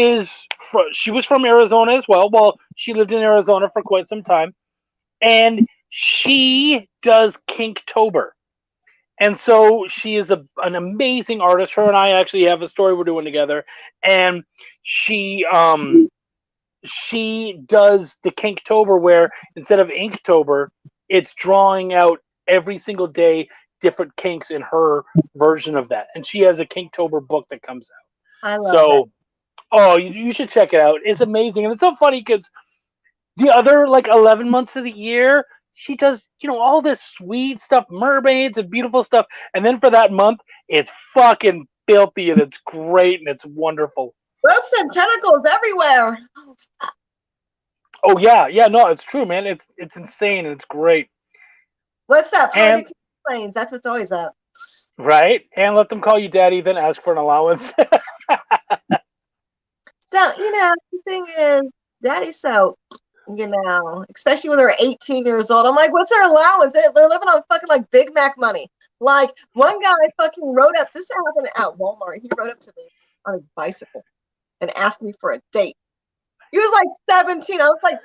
was from Arizona as well. Well, she lived in Arizona for quite some time, and she does Kinktober, and so she is an amazing artist. Her and I actually have a story we're doing together, and she does the Kinktober where instead of Inktober, it's drawing out every single day different kinks in her version of that, and she has a Kinktober book that comes out. I love that. Oh, you should check it out. It's amazing, and it's so funny because the other 11 months of the year she does all this sweet stuff, mermaids and beautiful stuff, and then for that month it's fucking filthy and it's great and it's wonderful. Ropes and tentacles everywhere. Oh yeah, no, it's true, man. It's insane and it's great. What's up? Planes. That's what's always up. Right? And let them call you daddy, then ask for an allowance. The thing is, daddy's so, especially when they're 18 years old. I'm like, what's their allowance? They're living on fucking Big Mac money. Like, one guy fucking rode up, this happened at Walmart. He rode up to me on his bicycle and asked me for a date. He was 17. I was like,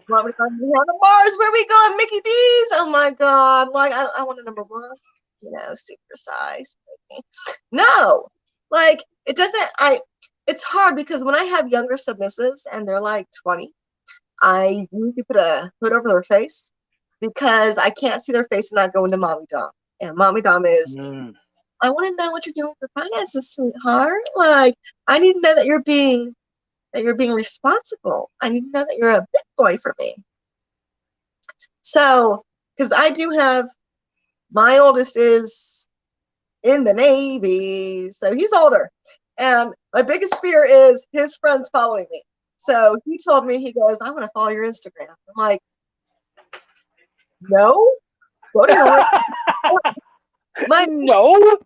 want me to go to the bars? Where we going? Mickey D's? Oh my God. I want a number one, super size. No, it doesn't, it's hard because when I have younger submissives and they're 20, I usually put a hood over their face because I can't see their face and not go into mommy dom. And mommy dom is, I want to know what you're doing for finances, sweetheart. I need to know that you're being responsible. I need to know that you're a big boy for me. So, because I do have My oldest is in the Navy, so he's older. And my biggest fear is his friends following me. So he told me, he goes, "I'm going to follow your Instagram." I'm like, no, go to your my No.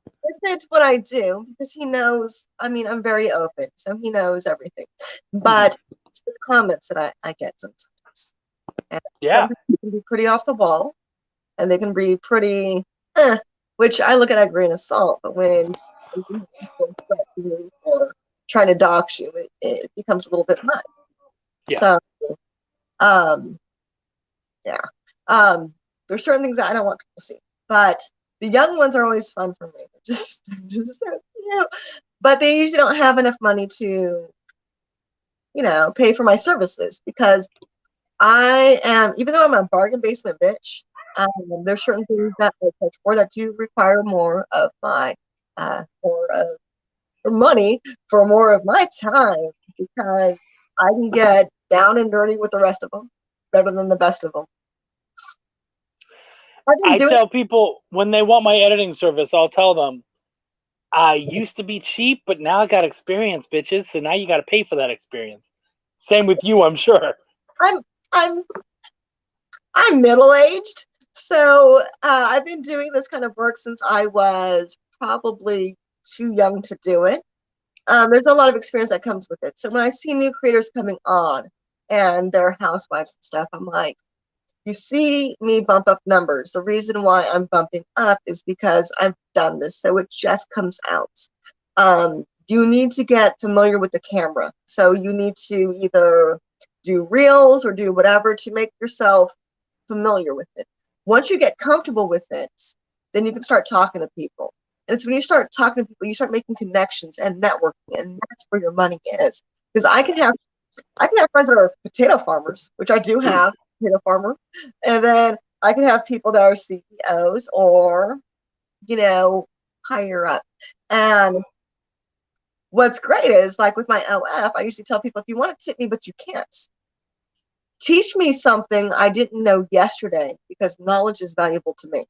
it's what I do because he knows. I mean, I'm very open, so he knows everything. But it's the comments that I get sometimes, and Yeah. sometimes they can be pretty off the wall, and they can be pretty, which I look at a grain of salt. But when people threaten you or trying to dox you, it becomes a little bit much. Yeah. So, yeah, there's certain things that I don't want people to see, but the young ones are always fun for me. Just but they usually don't have enough money to, pay for my services because I am, even though I'm a bargain basement bitch, there's certain things that I search for that do require more of my, more of for money, for more of my time because I can get down and dirty with the rest of them better than the best of them. I tell people when they want my editing service, I'll tell them, I used to be cheap, but now I got experience, bitches. So now you got to pay for that experience. Same with you, I'm sure. I'm middle aged, so I've been doing this kind of work since I was probably too young to do it. There's a lot of experience that comes with it. So when I see new creators coming on and they're housewives and stuff, I'm like, you see me bump up numbers. The reason why I'm bumping up is because I've done this, so it just comes out. You need to get familiar with the camera. So you need to either do reels or do whatever to make yourself familiar with it. Once you get comfortable with it, then you can start talking to people. And it's when you start talking to people, you start making connections and networking, and that's where your money is. Because I can have friends that are potato farmers, which I do have, potato farmer, and then I can have people that are CEOs or, higher up. And what's great is, like with my OF, I usually tell people, if you want to tip me, but you can't, teach me something I didn't know yesterday because knowledge is valuable to me.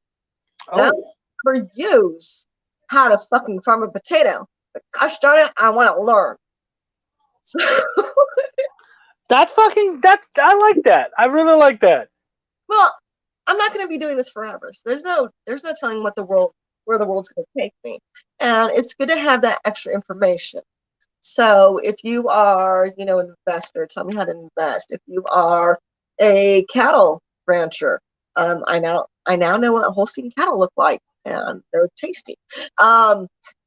And I never use how to fucking farm a potato, but gosh darn it, I want to learn. So I like that. I really like that. well, I'm not going to be doing this forever. So there's no telling where the world's going to take me. And it's good to have that extra information. So if you are, an investor, tell me how to invest. If you are a cattle rancher, I now know what Holstein cattle look like, and they're tasty.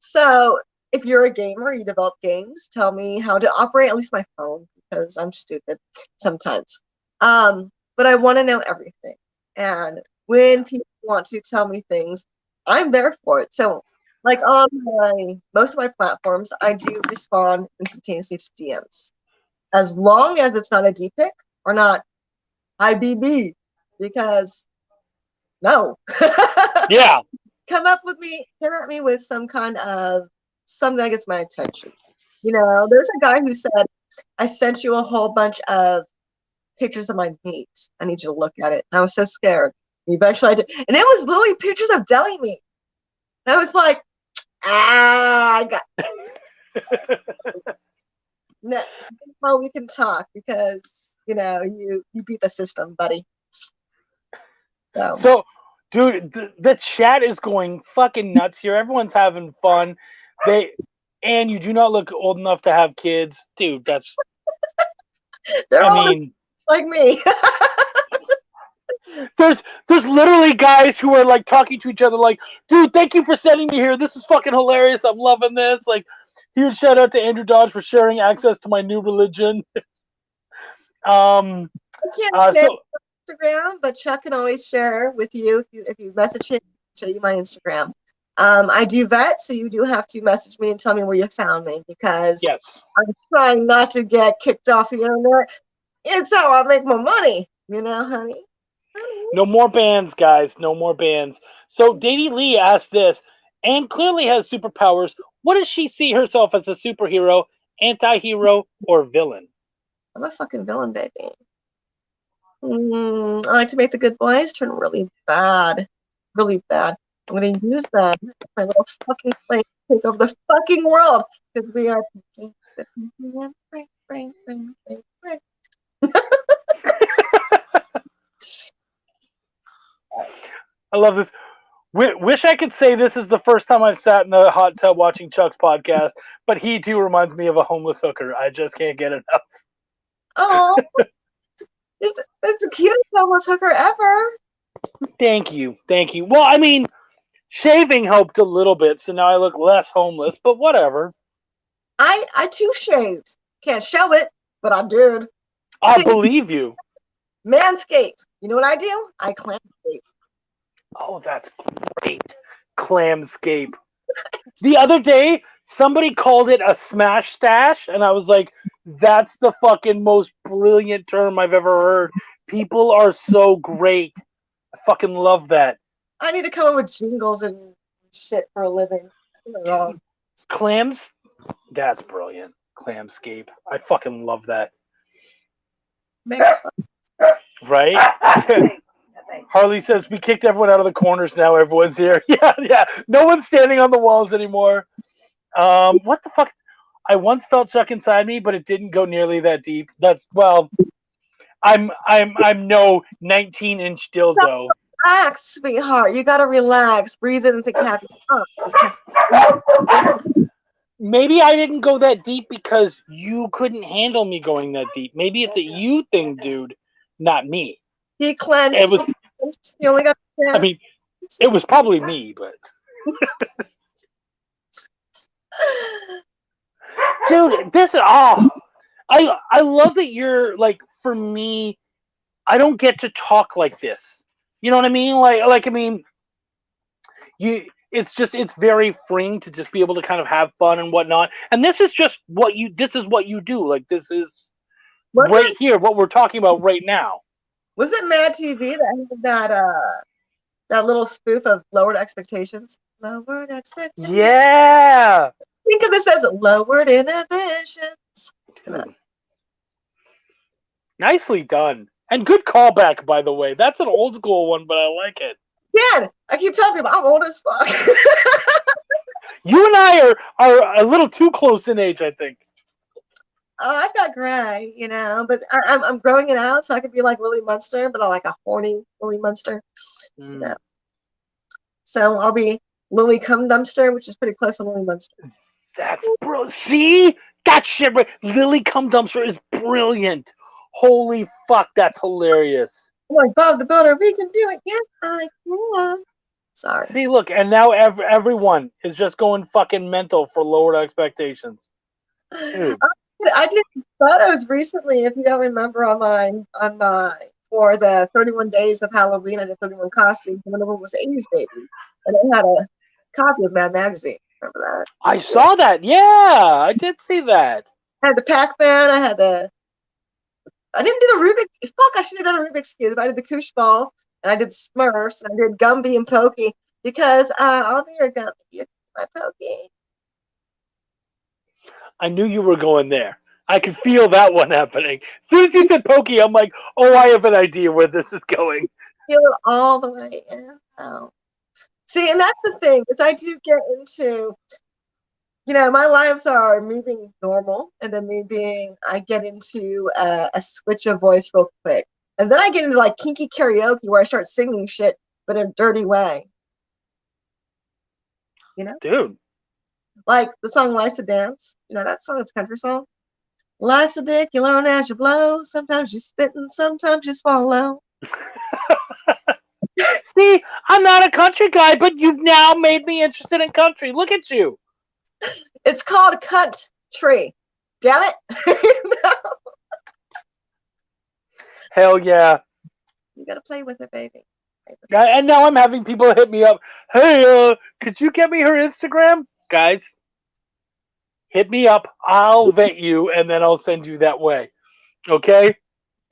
So if you're a gamer, you develop games, tell me how to operate at least my phone because I'm stupid sometimes. But I want to know everything. And when people want to tell me things, I'm there for it. So like on most of my platforms, I do respond instantaneously to DMs. As long as it's not a D pic or not IBB, because no. Yeah. Come at me with some kind of something that gets my attention. There's a guy who said, I sent you a whole bunch of pictures of my meat. I need you to look at it. And I was so scared. Eventually I did. And it was literally pictures of deli meat. And I was like, I got no, well, we can talk because you beat the system, buddy. So dude, the chat is going fucking nuts here. Everyone's having fun. And you do not look old enough to have kids, dude. That's they're like me. There's literally guys who are like talking to each other like, dude, thank you for sending me here. This is fucking hilarious. I'm loving this. Like, huge shout out to Andrew Dodge for sharing access to my new religion. I can't share Instagram, but Chuck can always share with you if you message him. Show you my Instagram. I do vet, so you do have to message me and tell me where you found me because I'm trying not to get kicked off the internet. It's how I make my money, honey. No more bans, guys. No more bans. So Davey Lee asked this, and clearly has superpowers. What does she see herself as, a superhero, anti-hero, or villain? I'm a fucking villain, baby. I like to make the good boys turn really bad. really bad. I'm going to use that my little fucking plate to take over the fucking world because we are. I love this. Wish I could say this is the first time I've sat in the hot tub watching Chuck's podcast, but he too reminds me of a homeless hooker. I just can't get enough. Oh, it's the cutest homeless hooker ever. Thank you. Well, I mean, shaving helped a little bit, so now I look less homeless, but whatever. I too shaved. Can't show it, but I did. I believe you. Manscaped. You know what I do? I clamscape. Oh, that's great. Clamscape. The other day, somebody called it a smash stash, and I was like, that's the fucking most brilliant term I've ever heard. People are so great. I fucking love that. I need to come up with jingles and shit for a living. Clams? That's brilliant. Clamscape. I fucking love that. Right? Harley says, we kicked everyone out of the corners now. Everyone's here. Yeah. No one's standing on the walls anymore. What the fuck? I once felt Chuck inside me, but it didn't go nearly that deep. I'm no 19-inch dildo. Relax, sweetheart. You gotta relax. Breathe in the cabin. Maybe I didn't go that deep because you couldn't handle me going that deep. Maybe it's a you thing, dude, not me. He clenched. It was. He only got. I mean, it was probably me, but. Dude, I love that you're like, for me, I don't get to talk like this. You know what I mean? It's very freeing to just be able to kind of have fun and whatnot. And this is what you do. Like, this is here, what we're talking about right now. Was it Mad TV that had that little spoof of Lowered Expectations? Lowered Expectations. Yeah. Think of this as Lowered Inhibitions. Nicely done. And good callback, by the way. That's an old school one, but I like it. Yeah, I keep telling people I'm old as fuck. You and I are a little too close in age, I think. Oh, I've got gray, but I'm growing it out so I could be like Lily Munster, but I like a horny Lily Munster. So I'll be Lily Cum Dumpster, which is pretty close to Lily Munster. That's bro. See? That shit, Lily Cum Dumpster is brilliant. Holy fuck, that's hilarious. I'm like, Bob the Builder, we can do it. Yes, I can. Sorry. See, look, and now everyone is just going fucking mental for Lowered Expectations. Dude. I did photos recently, if you don't remember, on my for the 31 days of Halloween. I did 31 costumes. One of them was 80s Baby, and I had a copy of Mad Magazine. Remember that? I saw that. Yeah, I did see that. I had the Pac-Man. I didn't do the Rubik's. Fuck, I should have done a Rubik's Cube. I did the Koosh Ball, and I did Smurfs, and I did Gumby and Pokey because I'll be your Gumby, you my Pokey. I knew you were going there. I could feel that one happening. As soon as you said Pokey, I'm like, oh, I have an idea where this is going. Feel it all the way in. Oh. See, and that's the thing, is I do get into, my lives are me being normal, and then I get into a switch of voice real quick. And then I get into like kinky karaoke where I start singing shit, but in a dirty way. Dude. Like the song Life's a Dance. That song, it's a country song. Life's a dick, you learn as you blow. Sometimes you spit and sometimes you swallow. See, I'm not a country guy, but you've now made me interested in country. Look at you. It's called Cunt Tree. Damn it. Hell yeah. You gotta play with it, baby. And now I'm having people hit me up. Hey, could you get me her Instagram? Guys, hit me up. I'll vet you, and then I'll send you that way. Okay?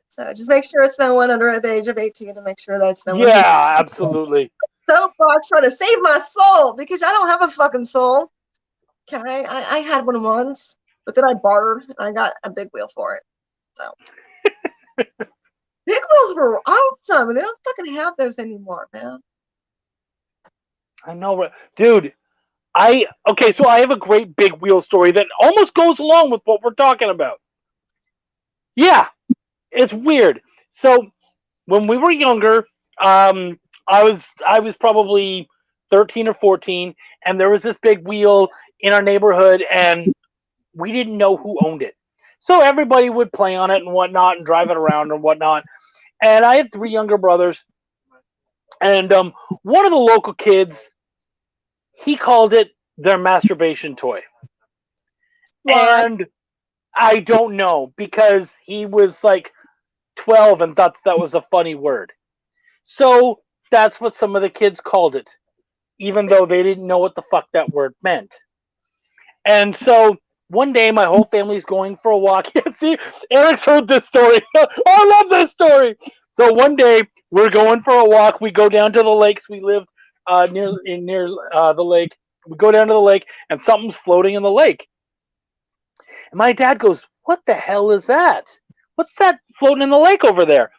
So just make sure it's no one under the age of 18 to make sure that it's no one. Yeah, absolutely. Soapbox trying to save my soul because I don't have a fucking soul. Okay? I had one once, but then I bartered, and I got a big wheel for it. So. Big wheels were awesome, and they don't fucking have those anymore, man. I know, dude. So I have a great big wheel story that almost goes along with what we're talking about. Yeah, it's weird. So when we were younger, I was probably 13 or 14, and there was this big wheel in our neighborhood, and we didn't know who owned it. So everybody would play on it and whatnot, and drive it around and whatnot. And I had three younger brothers, and one of the local kids, he called it their masturbation toy. Why? And I don't know, because he was like 12 and thought that was a funny word. So that's what some of the kids called it, even though they didn't know what the fuck that word meant. And so one day, my whole family's going for a walk. See, Eric's heard this story. I love this story. So one day, we're going for a walk. We go down to the lakes. We lived near the lake. We go down to the lake, and something's floating in the lake. And my dad goes, "What the hell is that? What's that floating in the lake over there?"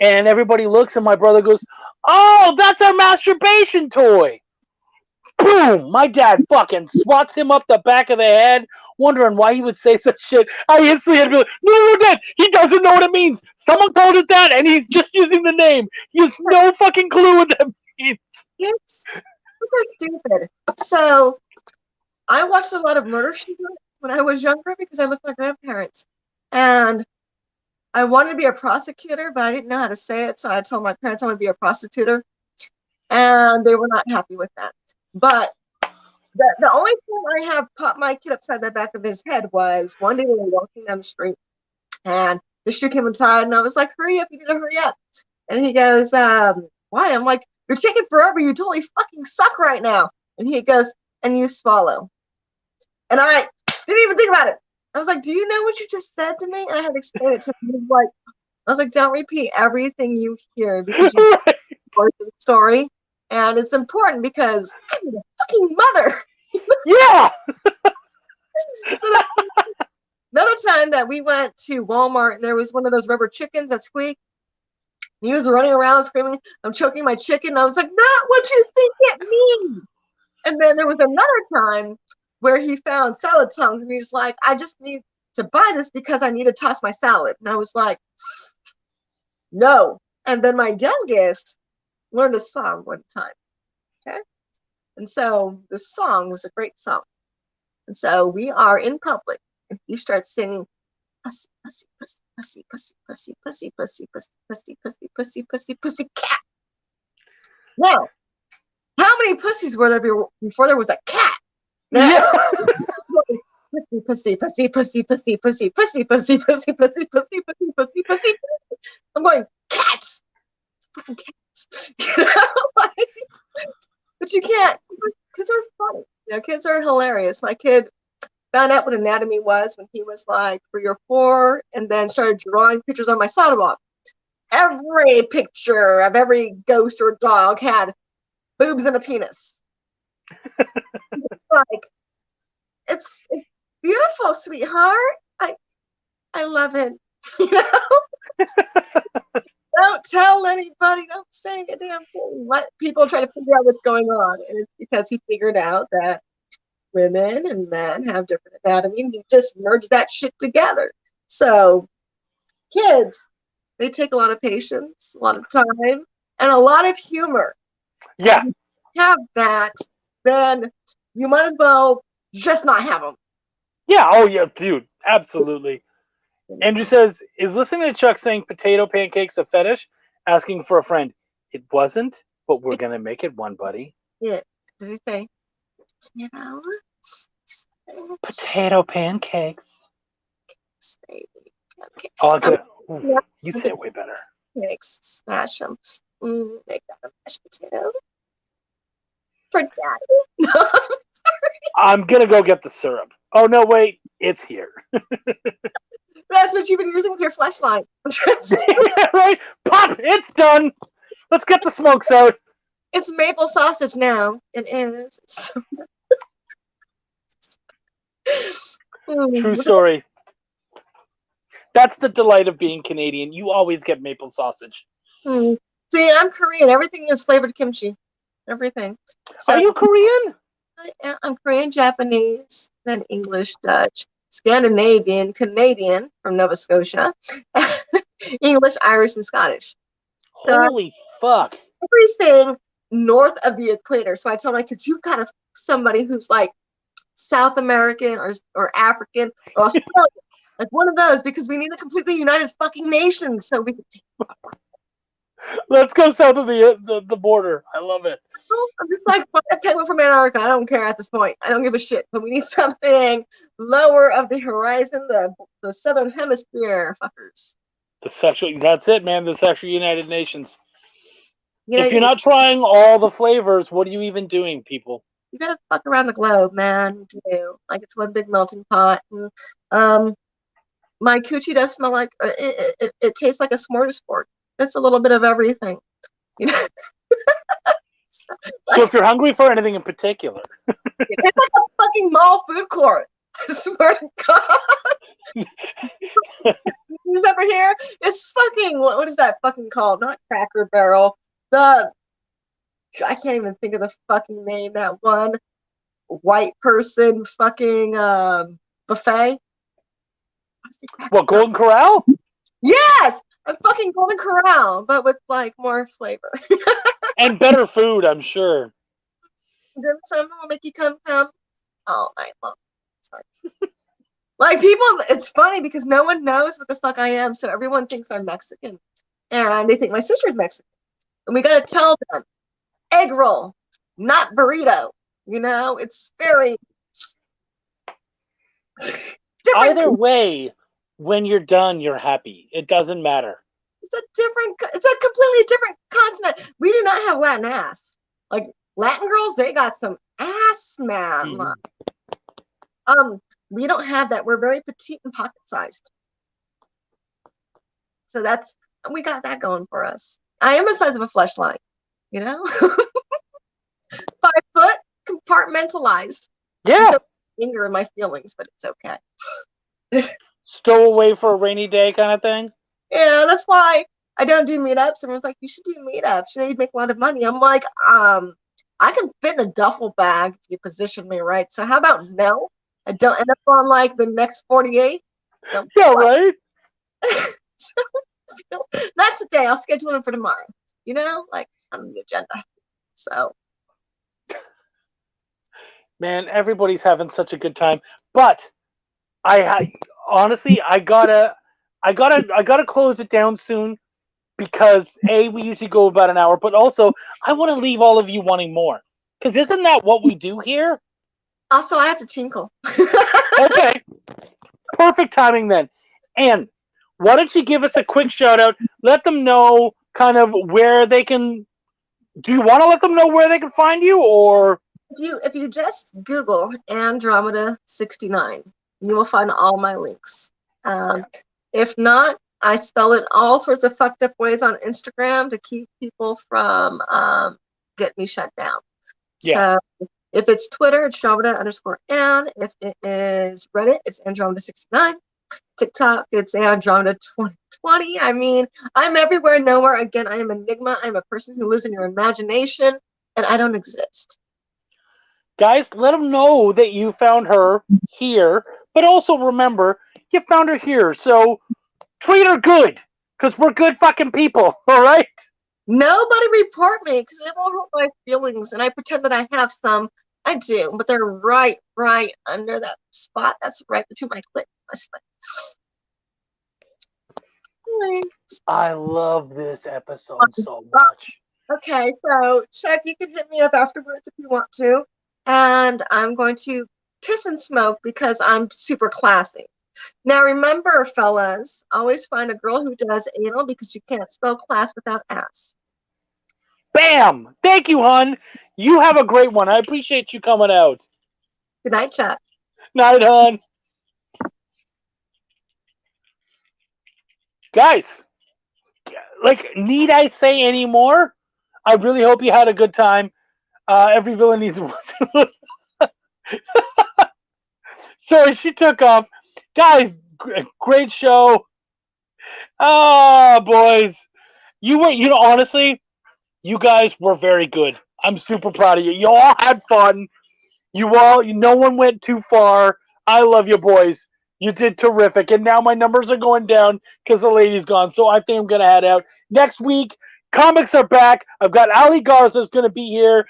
And everybody looks, and my brother goes, "Oh, that's our masturbation toy." Boom! My dad fucking swats him up the back of the head, wondering why he would say such shit. I instantly had to be like, "No, Dad, he doesn't know what it means. Someone called it that, and he's just using the name. He has no fucking clue what that means." It's super stupid. So I watched a lot of Murder She Wrote when I was younger because I lived with my grandparents. And I wanted to be a prosecutor, but I didn't know how to say it. So I told my parents I want to be a prostitutor. And they were not happy with that. But the only time I have popped my kid upside the back of his head was one day we were walking down the street and the shoe came inside and I was like, "Hurry up, you need to hurry up." And he goes, "Why?" I'm like, "You're taking forever. You totally fucking suck right now." And he goes, "And you swallow." And I didn't even think about it. I was like, "Do you know what you just said to me?" And I had to explain it to him. I was like, "Don't repeat everything you hear because you heard the story. And it's important because I'm the fucking mother." Yeah. So another time that we went to Walmart and there was one of those rubber chickens that squeak. He was running around screaming, "I'm choking my chicken." And I was like, "Not what you think it means." And then there was another time where he found salad tongues and he's like, "I just need to buy this because I need to toss my salad." And I was like, "No." And then my youngest learned a song one time. Okay. And so the song was a great song. And so we are in public and he starts singing, "Pussy, pussy, pussy, pussy, pussy, pussy, pussy, pussy, pussy, pussy, pussy, pussy, pussy, cat." Now, how many pussies were there before there was a cat? Now, Yeah. pussy, pussy, pussy, pussy, pussy, pussy, pussy, pussy, pussy, pussy, pussy, pussy, pussy, pussy. I'm going, cats, fucking cats. But you can't. Kids are funny. Kids are hilarious. My kid found out what anatomy was when he was like 3 or 4, and then started drawing pictures on my sidewalk. Every picture of every ghost or dog had boobs and a penis. It's like, it's beautiful, sweetheart. I love it. Don't tell anybody. Don't say a damn thing. Let people try to figure out what's going on. And it's because he figured out that women and men have different anatomy, and he just merged that shit together. So kids, they take a lot of patience, a lot of time, and a lot of humor. Yeah. If you have that, then you might as well just not have them. Yeah. Oh, yeah, dude. Absolutely. Andrew says, "Is listening to Chuck saying potato pancakes a fetish? Asking for a friend." It wasn't, but we're going to make it one, buddy. Yeah. Does he say, you know, Potato pancakes. baby, Oh, I'm gonna, yeah, you'd say it way better. pancakes, smash them, make that a mashed potato for daddy. No, I'm going to go get the syrup. Oh, no, wait. It's here. that's what you've been using with your flashlight. Right? Pop! It's done. Let's get the smokes out. It's maple sausage now. It is. True story. That's the delight of being Canadian. You always get maple sausage. See, I'm Korean. Everything is flavored kimchi. everything. Are So you Korean? I'm Korean, Japanese, then English, Dutch, Scandinavian, Canadian from Nova Scotia, English, Irish, and Scottish. So Holy fuck. everything north of the equator. So I tell my kids, you've got somebody who's like South American or African or Australian, like one of those, because we need a completely united fucking nation. So we can take. Let's go south of the border. I love it. I'm just like, take one from Antarctica. I don't care at this point. I don't give a shit. But we need something lower of the horizon, the southern hemisphere, fuckers. That's it, man. The sexual United Nations. You know, If you're not trying all the flavors, what are you even doing, people? you gotta fuck around the globe, man. You do. Like it's one big melting pot. And my coochie does smell like it tastes like a smorgasbord. It's a little bit of everything. You know. So if you're hungry for anything in particular, It's like a fucking mall food court. I swear to God. Who's ever here? It's fucking what is that fucking called? Not Cracker Barrel. I can't even think of the fucking name. That one white person fucking buffet. what, Golden Corral? Yes, a fucking Golden Corral, but with like more flavor. And better food, I'm sure. Then someone will make you come all night long. Sorry. Like people, it's funny because no one knows what the fuck I am, so everyone thinks I'm Mexican, and they think my sister's Mexican, and we gotta tell them egg roll, not burrito. You know, it's very different. Either way, when you're done, you're happy. It doesn't matter. It's a completely different continent. We do not have Latin ass. Like Latin girls, they got some ass, man. We don't have that. We're very petite and pocket sized. So we got that going for us. I am the size of a fleshlight, you know? 5 foot, compartmentalized. Yeah. So anger in my feelings, but it's okay. Stow away for a rainy day kind of thing. Yeah, that's why I don't do meetups. Everyone's like, you should do meetups. You know, you'd make a lot of money. I'm like, I can fit in a duffel bag if you position me right. So how about no? I don't end up on like the next 48. No, yeah, right? Not today. I'll schedule it for tomorrow. You know, like on the agenda. So, man, everybody's having such a good time. But honestly, I gotta close it down soon because we usually go about an hour, but also I want to leave all of you wanting more. Because isn't that what we do here? Also, I have to tinkle. Okay. Perfect timing then. And why don't you give us a quick shout out? Let them know kind of where they can. Do you want to let them know where they can find you, or if you just Google Ann Dromeda 69, you will find all my links. If not, I spell it all sorts of fucked up ways on Instagram to keep people from getting me shut down. Yeah. So if it's Twitter, it's Dromeda_Ann. If it is Reddit, it's Andromeda69. TikTok, it's Andromeda 2020. I mean, I'm everywhere, nowhere. Again, I am Enigma. I'm a person who lives in your imagination, and I don't exist. Guys, let them know that you found her here, but also remember, you found her here, so treat her good, because we're good fucking people, all right? Nobody report me, because it won't hurt my feelings, and I pretend that I have some. I do, but they're right under that spot. That's right between my clit and my spine. I love this episode so much. Okay, so Chuck, you can hit me up afterwards if you want to. And I'm going to kiss and smoke because I'm super classy. Now remember, fellas, always find a girl who does anal because you can't spell class without ass. Bam! Thank you, hon. You have a great one. I appreciate you coming out. Good night, Chuck. Night, hon. Guys, like, need I say any more? I really hope you had a good time. Every villain needs one. Sorry, she took off. Guys, great show. Oh, boys. Honestly, you guys were very good. I'm super proud of you. You all had fun. No one went too far. I love you, boys. You did terrific. And now my numbers are going down because the lady's gone. So I think I'm going to head out. Next week, comics are back. I've got Ali Garza's going to be here.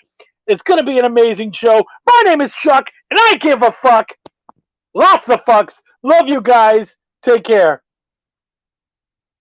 It's going to be an amazing show. My name is Chuck, and I give a fuck. Lots of fucks. Love you guys. Take care.